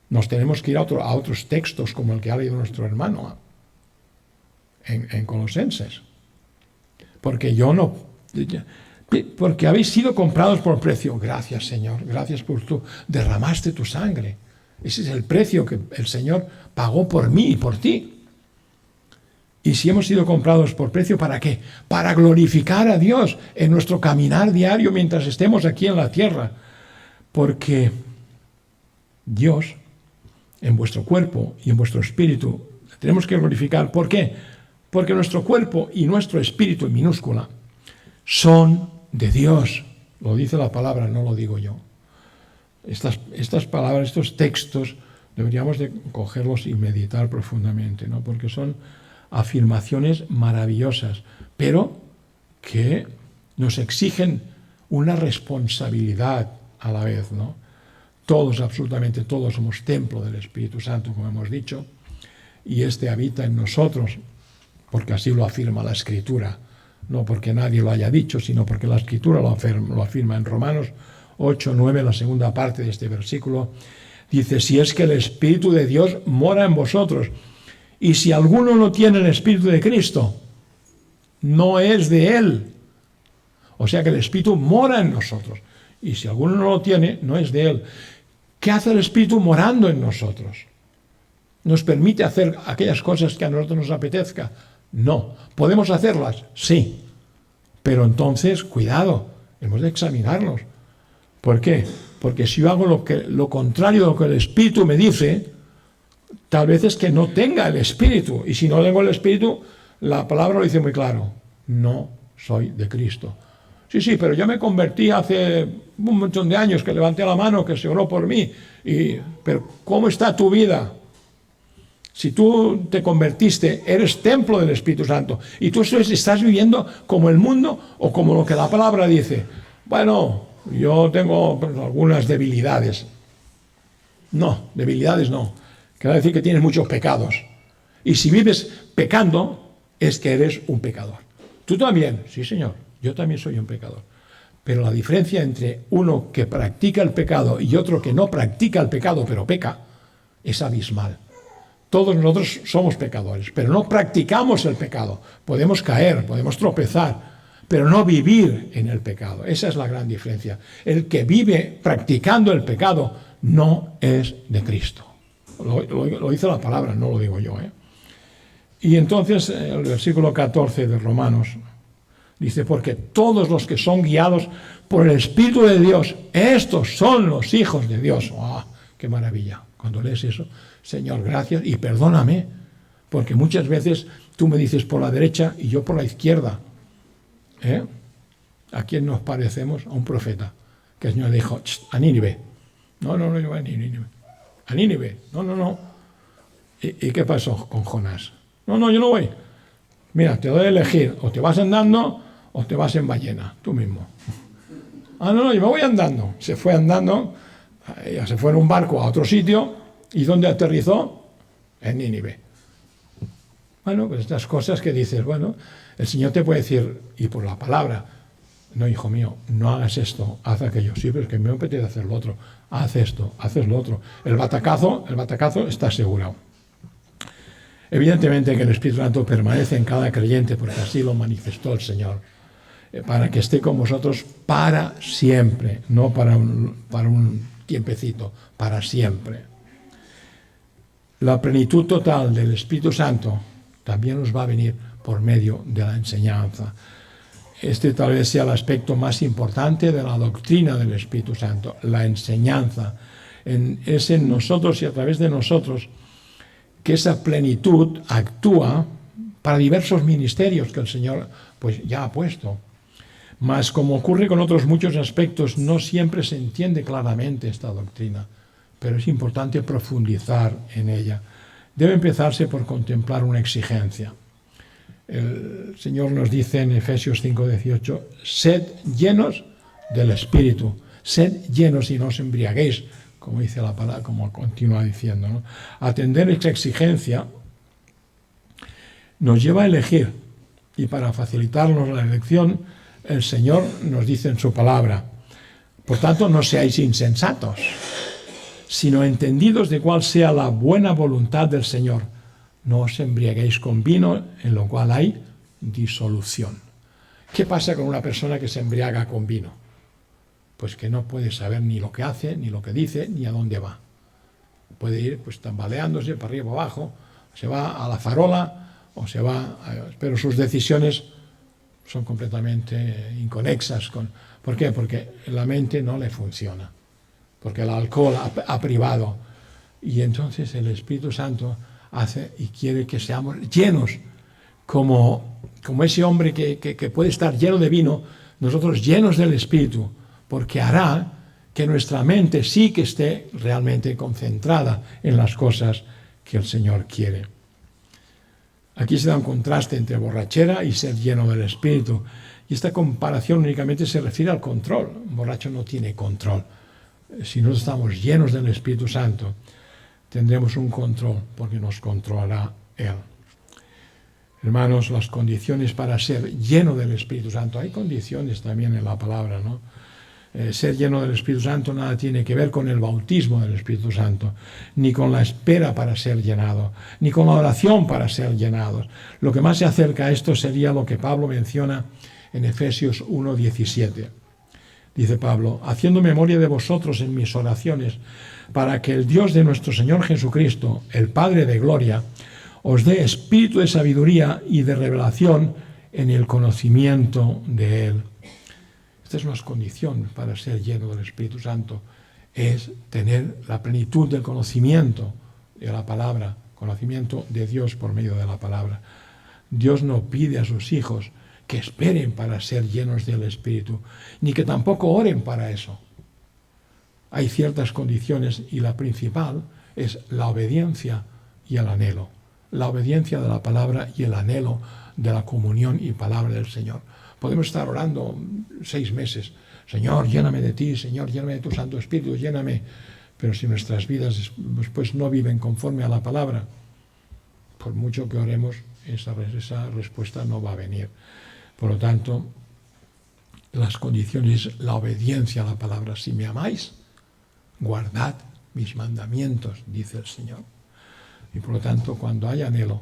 nos tenemos que ir a otros textos, como el que ha leído nuestro hermano en Colosenses. Porque porque habéis sido comprados por precio. Gracias, Señor, gracias por tú derramaste tu sangre. Ese es el precio que el Señor pagó por mí y por ti. Y si hemos sido comprados por precio, ¿para qué? Para glorificar a Dios en nuestro caminar diario mientras estemos aquí en la tierra. Porque Dios, en vuestro cuerpo y en vuestro espíritu, tenemos que glorificar. ¿Por qué? Porque nuestro cuerpo y nuestro espíritu, en minúscula, son de Dios. Lo dice la palabra, no lo digo yo. Estas palabras, estos textos, deberíamos de cogerlos y meditar profundamente, ¿no? Porque son afirmaciones maravillosas, pero que nos exigen una responsabilidad a la vez, ¿no? Todos, absolutamente todos, somos templo del Espíritu Santo, como hemos dicho, y este habita en nosotros, porque así lo afirma la Escritura, no porque nadie lo haya dicho, sino porque la Escritura lo afirma en Romanos 8, 9, la segunda parte de este versículo. Dice, si es que el Espíritu de Dios mora en vosotros, y si alguno no tiene el Espíritu de Cristo, no es de Él. O sea que el Espíritu mora en nosotros, y si alguno no lo tiene, no es de Él. ¿Qué hace el Espíritu morando en nosotros? ¿Nos permite hacer aquellas cosas que a nosotros nos apetezca? No. ¿Podemos hacerlas? Sí. Pero entonces, cuidado, hemos de examinarnos. ¿Por qué? Porque si yo hago lo contrario de lo que el Espíritu me dice, tal vez es que no tenga el Espíritu. Y si no tengo el Espíritu, la palabra lo dice muy claro. No soy de Cristo. Sí, pero yo me convertí hace un montón de años, que levanté la mano, que se oró por mí. Pero ¿cómo está tu vida? Si tú te convertiste, eres templo del Espíritu Santo, y tú estás viviendo como el mundo o como lo que la palabra dice. Bueno, yo tengo algunas debilidades. No, debilidades no. Quiere decir que tienes muchos pecados. Y si vives pecando, es que eres un pecador. Tú también, sí señor, yo también soy un pecador. Pero la diferencia entre uno que practica el pecado y otro que no practica el pecado pero peca es abismal. Todos nosotros somos pecadores, pero no practicamos el pecado. Podemos caer, podemos tropezar, pero no vivir en el pecado. Esa es la gran diferencia. El que vive practicando el pecado no es de Cristo. Lo dice la palabra, no lo digo yo. Y entonces el versículo 14 de Romanos dice, porque todos los que son guiados por el Espíritu de Dios, estos son los hijos de Dios. ¡Oh, qué maravilla! Cuando lees eso, Señor, gracias y perdóname, porque muchas veces tú me dices por la derecha y yo por la izquierda. ¿A quién nos parecemos? A un profeta, que el Señor dijo, a Nínive. No, yo voy a Nínive. A Nínive. No. ¿Y qué pasó con Jonás? No, yo no voy. Mira, te doy a elegir, o te vas andando o te vas en ballena, tú mismo. No, yo me voy andando. Se fue andando, ya se fue en un barco a otro sitio, ¿y dónde aterrizó? En Nínive. Bueno, pues estas cosas que dices, bueno, el Señor te puede decir, y por la palabra, no, hijo mío, no hagas esto, haz aquello. Sí, pero es que me apetece hacer lo otro. Haz esto, haces lo otro. El batacazo está asegurado. Evidentemente que el Espíritu Santo permanece en cada creyente, porque así lo manifestó el Señor, para que esté con vosotros para siempre, no para un tiempecito, para siempre. La plenitud total del Espíritu Santo también nos va a venir por medio de la enseñanza. Este tal vez sea el aspecto más importante de la doctrina del Espíritu Santo, la enseñanza. Es en nosotros y a través de nosotros que esa plenitud actúa para diversos ministerios que el Señor pues ya ha puesto. Mas, como ocurre con otros muchos aspectos, no siempre se entiende claramente esta doctrina, pero es importante profundizar en ella. Debe empezarse por contemplar una exigencia. El Señor nos dice en Efesios 5:18, sed llenos del Espíritu, sed llenos y no os embriaguéis, como dice la palabra, como continúa diciendo, ¿no? Atender esa exigencia nos lleva a elegir, y para facilitarnos la elección, el Señor nos dice en su palabra, por tanto, no seáis insensatos, sino entendidos de cuál sea la buena voluntad del Señor. No os embriaguéis con vino, en lo cual hay disolución. ¿Qué pasa con una persona que se embriaga con vino? Pues que no puede saber ni lo que hace, ni lo que dice, ni a dónde va. Puede ir pues tambaleándose para arriba o abajo, se va a la farola, o se va, pero sus decisiones son completamente inconexas. ¿Por qué? Porque la mente no le funciona, porque el alcohol ha privado. Y entonces el Espíritu Santo hace y quiere que seamos llenos, como ese hombre que puede estar lleno de vino, nosotros llenos del Espíritu, porque hará que nuestra mente sí que esté realmente concentrada en las cosas que el Señor quiere. Aquí se da un contraste entre borrachera y ser lleno del Espíritu. Y esta comparación únicamente se refiere al control. Un borracho no tiene control. Si nosotros estamos llenos del Espíritu Santo, tendremos un control, porque nos controlará Él. Hermanos, las condiciones para ser lleno del Espíritu Santo, hay condiciones también en la palabra, ¿no? Ser lleno del Espíritu Santo nada tiene que ver con el bautismo del Espíritu Santo, ni con la espera para ser llenado, ni con la oración para ser llenados. Lo que más se acerca a esto sería lo que Pablo menciona en Efesios 1:17. Dice Pablo, haciendo memoria de vosotros en mis oraciones, para que el Dios de nuestro Señor Jesucristo, el Padre de gloria, os dé espíritu de sabiduría y de revelación en el conocimiento de Él. Esta es una condición para ser lleno del Espíritu Santo, es tener la plenitud del conocimiento de la palabra, conocimiento de Dios por medio de la palabra. Dios no pide a sus hijos que esperen para ser llenos del Espíritu, ni que tampoco oren para eso. Hay ciertas condiciones y la principal es la obediencia y el anhelo. La obediencia de la palabra y el anhelo de la comunión y palabra del Señor. Podemos estar orando 6 meses. Señor, lléname de ti, Señor, lléname de tu Santo Espíritu, lléname. Pero si nuestras vidas después no viven conforme a la palabra, por mucho que oremos, esa respuesta no va a venir. Por lo tanto, las condiciones, la obediencia a la palabra. Si me amáis, guardad mis mandamientos, dice el Señor. Y por lo tanto, cuando hay anhelo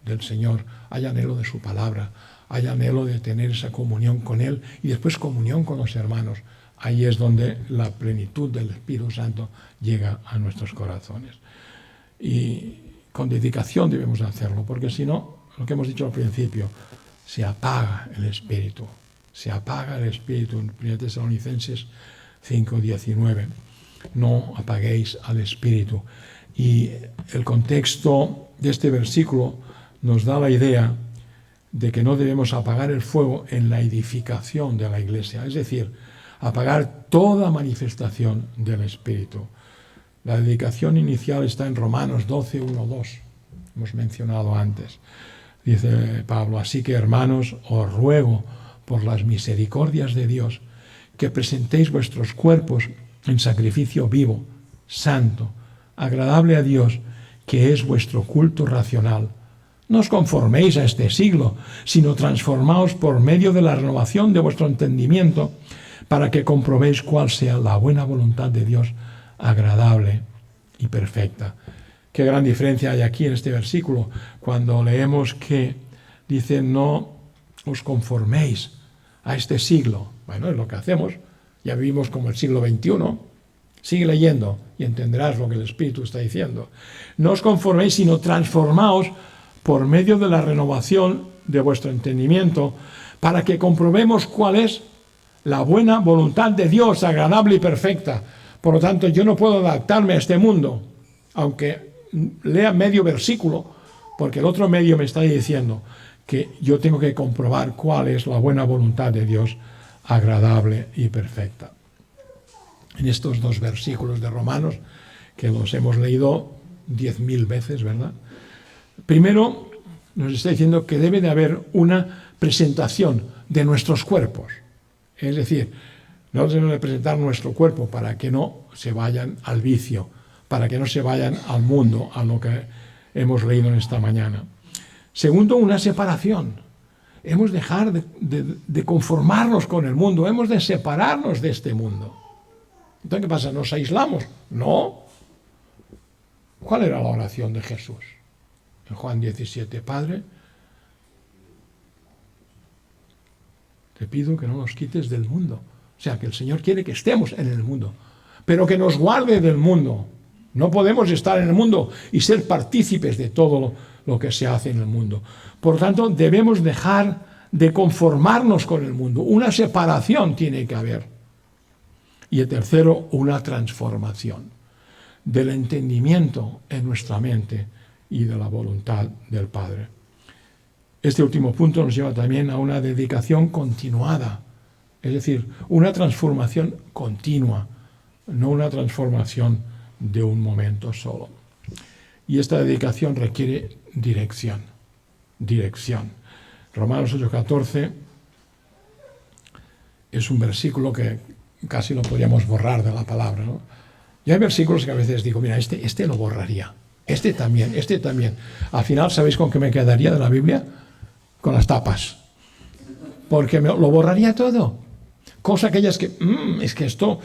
del Señor, hay anhelo de su palabra, hay anhelo de tener esa comunión con Él y después comunión con los hermanos, ahí es donde la plenitud del Espíritu Santo llega a nuestros corazones. Y con dedicación debemos hacerlo, porque si no, lo que hemos dicho al principio, se apaga el Espíritu. Se apaga el Espíritu. En 1 Tesalonicenses 5:19. No apaguéis al Espíritu. Y el contexto de este versículo nos da la idea de que no debemos apagar el fuego en la edificación de la iglesia, es decir, apagar toda manifestación del Espíritu. La dedicación inicial está en Romanos 12, 1, 2. Hemos mencionado antes. Dice Pablo, así que hermanos, os ruego por las misericordias de Dios que presentéis vuestros cuerpos en sacrificio vivo, santo, agradable a Dios, que es vuestro culto racional. No os conforméis a este siglo, sino transformaos por medio de la renovación de vuestro entendimiento, para que comprobéis cuál sea la buena voluntad de Dios, agradable y perfecta. Qué gran diferencia hay aquí en este versículo, cuando leemos que dice, no os conforméis a este siglo. Bueno, es lo que hacemos, ya vivimos como el siglo XXI. Sigue leyendo y entenderás lo que el Espíritu está diciendo. No os conforméis, sino transformaos por medio de la renovación de vuestro entendimiento, para que comprobemos cuál es la buena voluntad de Dios, agradable y perfecta. Por lo tanto, yo no puedo adaptarme a este mundo, aunque lea medio versículo, porque el otro medio me está diciendo que yo tengo que comprobar cuál es la buena voluntad de Dios, agradable y perfecta. En estos dos versículos de Romanos, que los hemos leído 10.000 veces, ¿verdad? Primero, nos está diciendo que debe de haber una presentación de nuestros cuerpos. Es decir, no debemos de presentar nuestro cuerpo para que no se vayan al vicio, para que no se vayan al mundo, a lo que hemos leído en esta mañana. Segundo, una separación. Hemos de dejar de conformarnos con el mundo, hemos de separarnos de este mundo. Entonces, ¿qué pasa? ¿Nos aislamos? No. ¿Cuál era la oración de Jesús? En Juan 17, Padre, te pido que no nos quites del mundo. O sea, que el Señor quiere que estemos en el mundo, pero que nos guarde del mundo. No podemos estar en el mundo y ser partícipes de todo lo que se hace en el mundo. Por tanto, debemos dejar de conformarnos con el mundo. Una separación tiene que haber. Y el tercero, una transformación del entendimiento en nuestra mente y de la voluntad del Padre. Este último punto nos lleva también a una dedicación continuada, es decir, una transformación continua, no una transformación de un momento solo. Y esta dedicación requiere dirección. Romanos 8:14 es un versículo que casi lo podríamos borrar de la palabra, ¿no? Y hay versículos que a veces digo, mira, este lo borraría, este también. Al final, ¿sabéis con qué me quedaría de la Biblia? Con las tapas. Porque lo borraría todo. Cosa aquellas que, es que esto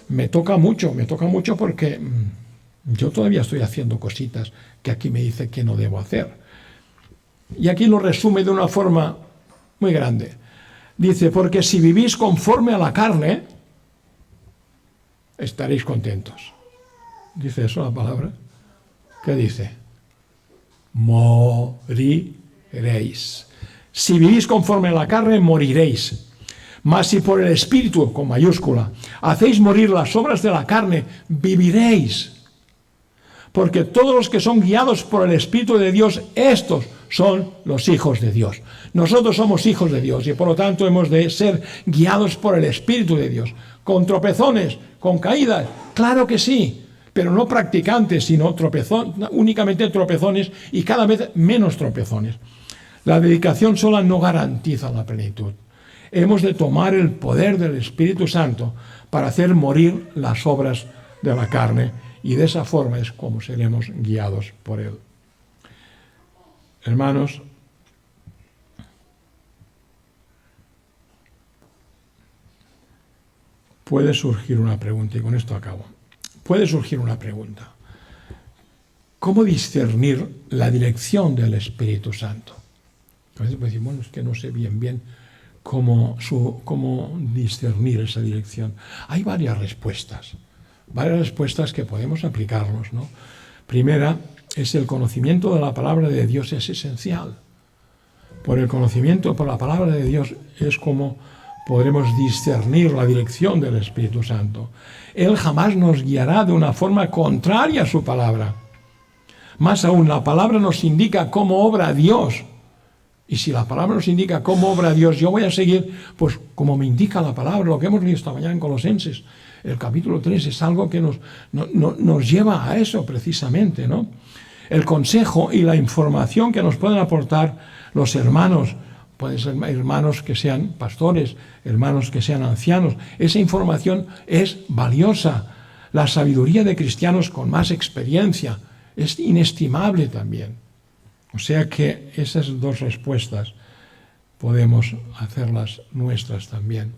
me toca mucho porque yo todavía estoy haciendo cositas que aquí me dice que no debo hacer. Y aquí lo resume de una forma muy grande. Dice, porque si vivís conforme a la carne, estaréis contentos. ¿Dice eso la palabra? ¿Qué dice? Moriréis. Si vivís conforme a la carne, moriréis. Mas si por el Espíritu, con mayúscula, hacéis morir las obras de la carne, viviréis. Porque todos los que son guiados por el Espíritu de Dios, estos son los hijos de Dios. Nosotros somos hijos de Dios y por lo tanto hemos de ser guiados por el Espíritu de Dios. Con tropezones, con caídas, claro que sí, pero no practicantes, sino únicamente tropezones y cada vez menos tropezones. La dedicación sola no garantiza la plenitud. Hemos de tomar el poder del Espíritu Santo para hacer morir las obras de la carne y de esa forma es como seremos guiados por Él. Hermanos, puede surgir una pregunta, y con esto acabo. Puede surgir una pregunta. ¿Cómo discernir la dirección del Espíritu Santo? A veces puede decir, bueno, es que no sé bien cómo discernir esa dirección. Hay varias respuestas que podemos aplicarnos, ¿no? Primera es el conocimiento de la palabra de Dios es esencial. Por el conocimiento, por la palabra de Dios es como podremos discernir la dirección del Espíritu Santo. Él jamás nos guiará de una forma contraria a su palabra. Más aún, la palabra nos indica cómo obra Dios. Y si la palabra nos indica cómo obra Dios, yo voy a seguir, pues como me indica la palabra, lo que hemos leído esta mañana en Colosenses. El capítulo 3 es algo que nos lleva a eso precisamente, ¿no? El consejo y la información que nos pueden aportar los hermanos, pueden ser hermanos que sean pastores, hermanos que sean ancianos, esa información es valiosa. La sabiduría de cristianos con más experiencia es inestimable también. O sea que esas dos respuestas podemos hacerlas nuestras también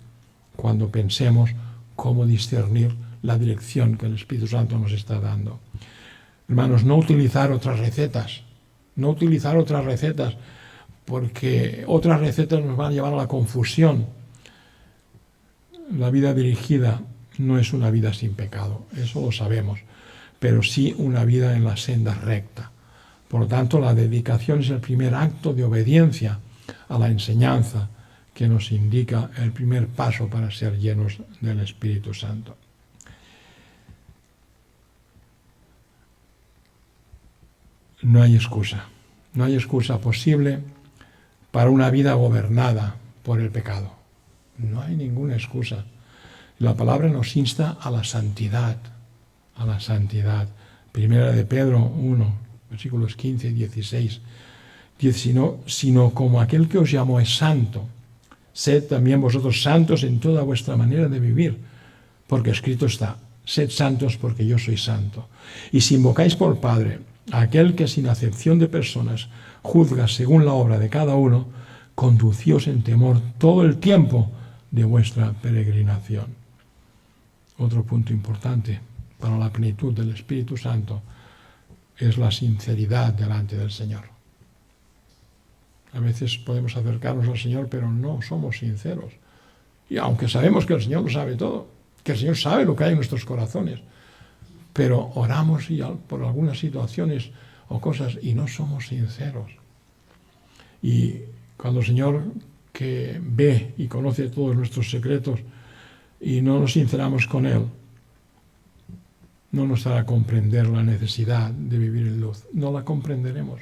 cuando pensemos cómo discernir la dirección que el Espíritu Santo nos está dando. Hermanos, no utilizar otras recetas, porque otras recetas nos van a llevar a la confusión. La vida dirigida no es una vida sin pecado, eso lo sabemos, pero sí una vida en la senda recta. Por lo tanto, la dedicación es el primer acto de obediencia a la enseñanza que nos indica el primer paso para ser llenos del Espíritu Santo. No hay excusa posible para una vida gobernada por el pecado. No hay ninguna excusa. La palabra nos insta a la santidad, Primera de Pedro 1, versículos 15 y 16. Dice, sino como aquel que os llamó es santo, sed también vosotros santos en toda vuestra manera de vivir, porque escrito está, sed santos porque yo soy santo. Y si invocáis por Padre a aquel que sin acepción de personas juzga según la obra de cada uno, conducíos en temor todo el tiempo de vuestra peregrinación. Otro punto importante para la plenitud del Espíritu Santo es la sinceridad delante del Señor. A veces podemos acercarnos al Señor, pero no somos sinceros. Y aunque sabemos que el Señor lo sabe todo, que el Señor sabe lo que hay en nuestros corazones, pero oramos por algunas situaciones o cosas y no somos sinceros. Y cuando el Señor, que ve y conoce todos nuestros secretos, y no nos sinceramos con Él, no nos hará comprender la necesidad de vivir en luz. No la comprenderemos.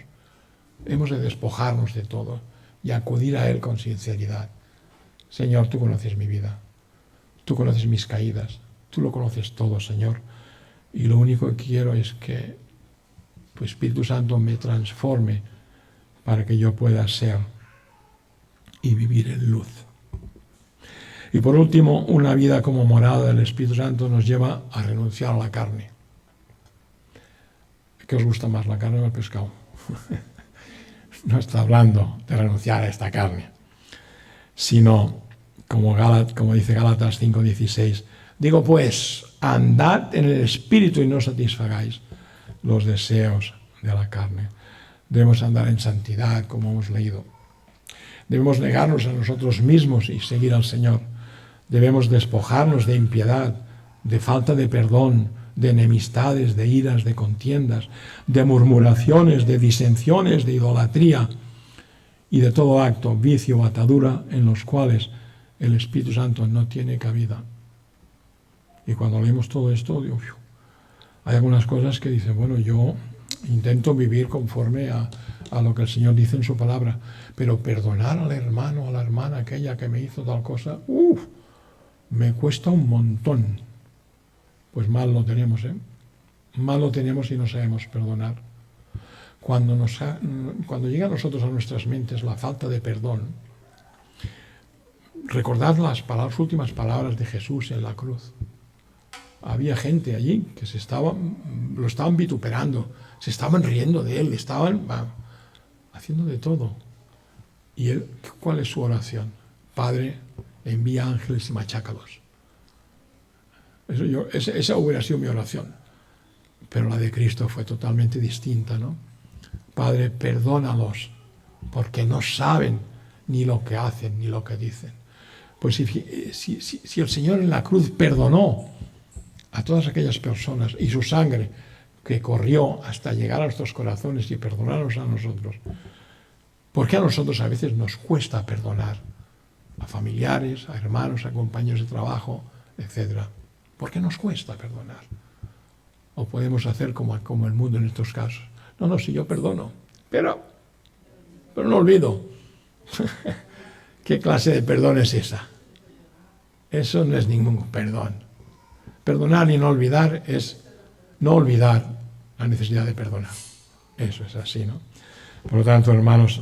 Hemos de despojarnos de todo y acudir a Él con sinceridad. Señor, tú conoces mi vida. Tú conoces mis caídas. Tú lo conoces todo, Señor. Y lo único que quiero es que tu Espíritu Santo me transforme para que yo pueda ser y vivir en luz. Y por último, una vida como morada del Espíritu Santo nos lleva a renunciar a la carne. ¿Qué os gusta más, la carne o el pescado? No está hablando de renunciar a esta carne, sino, como dice Gálatas 5:16, digo pues, andad en el Espíritu y no satisfagáis los deseos de la carne. Debemos andar en santidad, como hemos leído. Debemos negarnos a nosotros mismos y seguir al Señor. Debemos despojarnos de impiedad, de falta de perdón, de enemistades, de iras, de contiendas, de murmuraciones, de disensiones, de idolatría y de todo acto, vicio o atadura en los cuales el Espíritu Santo no tiene cabida. Y cuando leemos todo esto, hay algunas cosas que dicen, bueno, yo intento vivir conforme a lo que el Señor dice en su palabra, pero perdonar al hermano o a la hermana aquella que me hizo tal cosa, me cuesta un montón. Pues mal lo tenemos, Mal lo tenemos y no sabemos perdonar. Cuando llega a nosotros, a nuestras mentes, la falta de perdón, recordad las últimas palabras de Jesús en la cruz. Había gente allí que lo estaban vituperando, se estaban riendo de él, haciendo de todo. ¿Y él, cuál es su oración? Padre, envía ángeles y machácalos. Esa hubiera sido mi oración. Pero la de Cristo fue totalmente distinta, ¿no? Padre, perdónalos, porque no saben ni lo que hacen ni lo que dicen. Pues si el Señor en la cruz perdonó a todas aquellas personas y su sangre que corrió hasta llegar a nuestros corazones y perdonarnos a nosotros, ¿por qué a nosotros a veces nos cuesta perdonar? A familiares, a hermanos, a compañeros de trabajo, etc. ¿Por qué nos cuesta perdonar? O podemos hacer como el mundo en estos casos. No, si yo perdono, pero no olvido. ¿Qué clase de perdón es esa? Eso no es ningún perdón. Perdonar y no olvidar es no olvidar la necesidad de perdonar. Eso es así, ¿no? Por lo tanto, hermanos,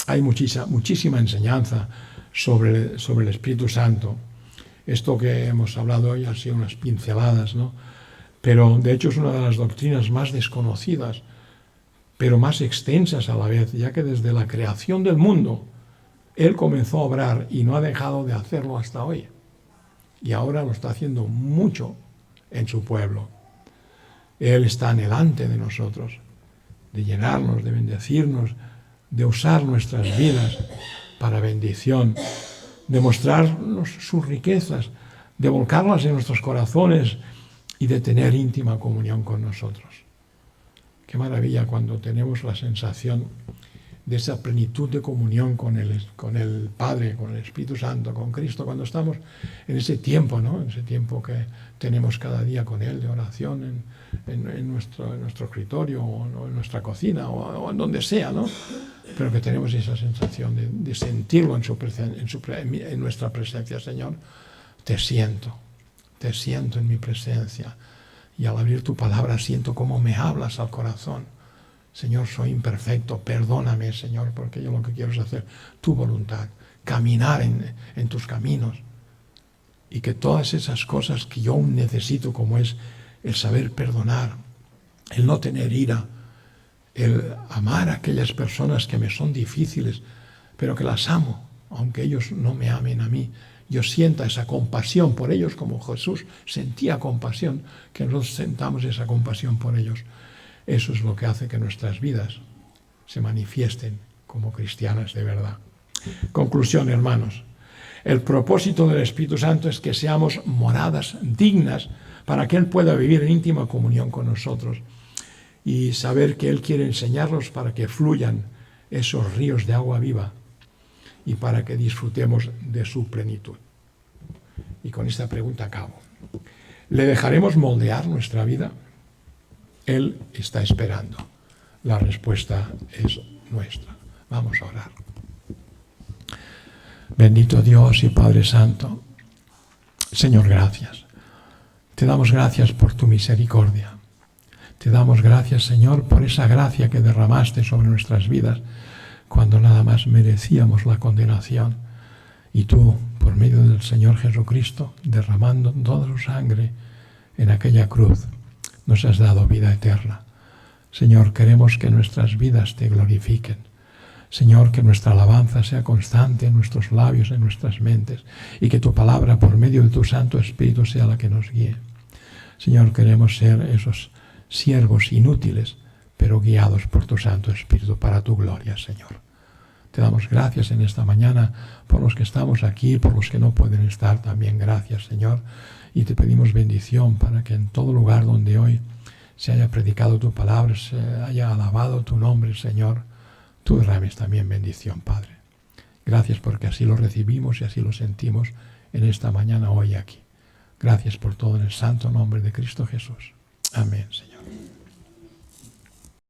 hay muchísima enseñanza sobre el Espíritu Santo. Esto que hemos hablado hoy han sido unas pinceladas, ¿no? Pero de hecho es una de las doctrinas más desconocidas, pero más extensas a la vez, ya que desde la creación del mundo Él comenzó a obrar y no ha dejado de hacerlo hasta hoy. Y ahora lo está haciendo mucho en su pueblo. Él está anhelante de nosotros, de llenarnos, de bendecirnos, de usar nuestras vidas para bendición, de mostrarnos sus riquezas, de volcarlas en nuestros corazones y de tener íntima comunión con nosotros. Qué maravilla cuando tenemos la sensación de esa plenitud de comunión con el Padre, con el Espíritu Santo, con Cristo, cuando estamos en ese tiempo, ¿no? En ese tiempo que tenemos cada día con Él de oración en nuestro escritorio o en nuestra cocina o en donde sea, ¿no? Pero que tenemos esa sensación de sentirlo en nuestra presencia. Señor, te siento en mi presencia, y al abrir tu palabra siento cómo me hablas al corazón. Señor, soy imperfecto, perdóname, Señor, porque yo lo que quiero es hacer tu voluntad, caminar en tus caminos, y que todas esas cosas que yo aún necesito, como es el saber perdonar, el no tener ira, el amar a aquellas personas que me son difíciles, pero que las amo, aunque ellos no me amen a mí, yo sienta esa compasión por ellos como Jesús sentía compasión, que nosotros sentamos esa compasión por ellos. Eso es lo que hace que nuestras vidas se manifiesten como cristianas de verdad. Conclusión, hermanos. El propósito del Espíritu Santo es que seamos moradas dignas para que Él pueda vivir en íntima comunión con nosotros y saber que Él quiere enseñarnos para que fluyan esos ríos de agua viva y para que disfrutemos de su plenitud. Y con esta pregunta acabo. ¿Le dejaremos moldear nuestra vida? Él está esperando. La respuesta es nuestra. Vamos a orar. Bendito Dios y Padre Santo, Señor, gracias. Te damos gracias por tu misericordia. Te damos gracias, Señor, por esa gracia que derramaste sobre nuestras vidas cuando nada más merecíamos la condenación. Y tú, por medio del Señor Jesucristo, derramando toda su sangre en aquella cruz, nos has dado vida eterna. Señor, queremos que nuestras vidas te glorifiquen. Señor, que nuestra alabanza sea constante en nuestros labios, en nuestras mentes, y que tu palabra, por medio de tu Santo Espíritu, sea la que nos guíe. Señor, queremos ser esos siervos inútiles, pero guiados por tu Santo Espíritu para tu gloria, Señor. Te damos gracias en esta mañana por los que estamos aquí, por los que no pueden estar también. Gracias, Señor. Y te pedimos bendición para que en todo lugar donde hoy se haya predicado tu palabra, se haya alabado tu nombre, Señor, tú derrames también bendición, Padre. Gracias porque así lo recibimos y así lo sentimos en esta mañana hoy aquí. Gracias por todo en el santo nombre de Cristo Jesús. Amén, Señor.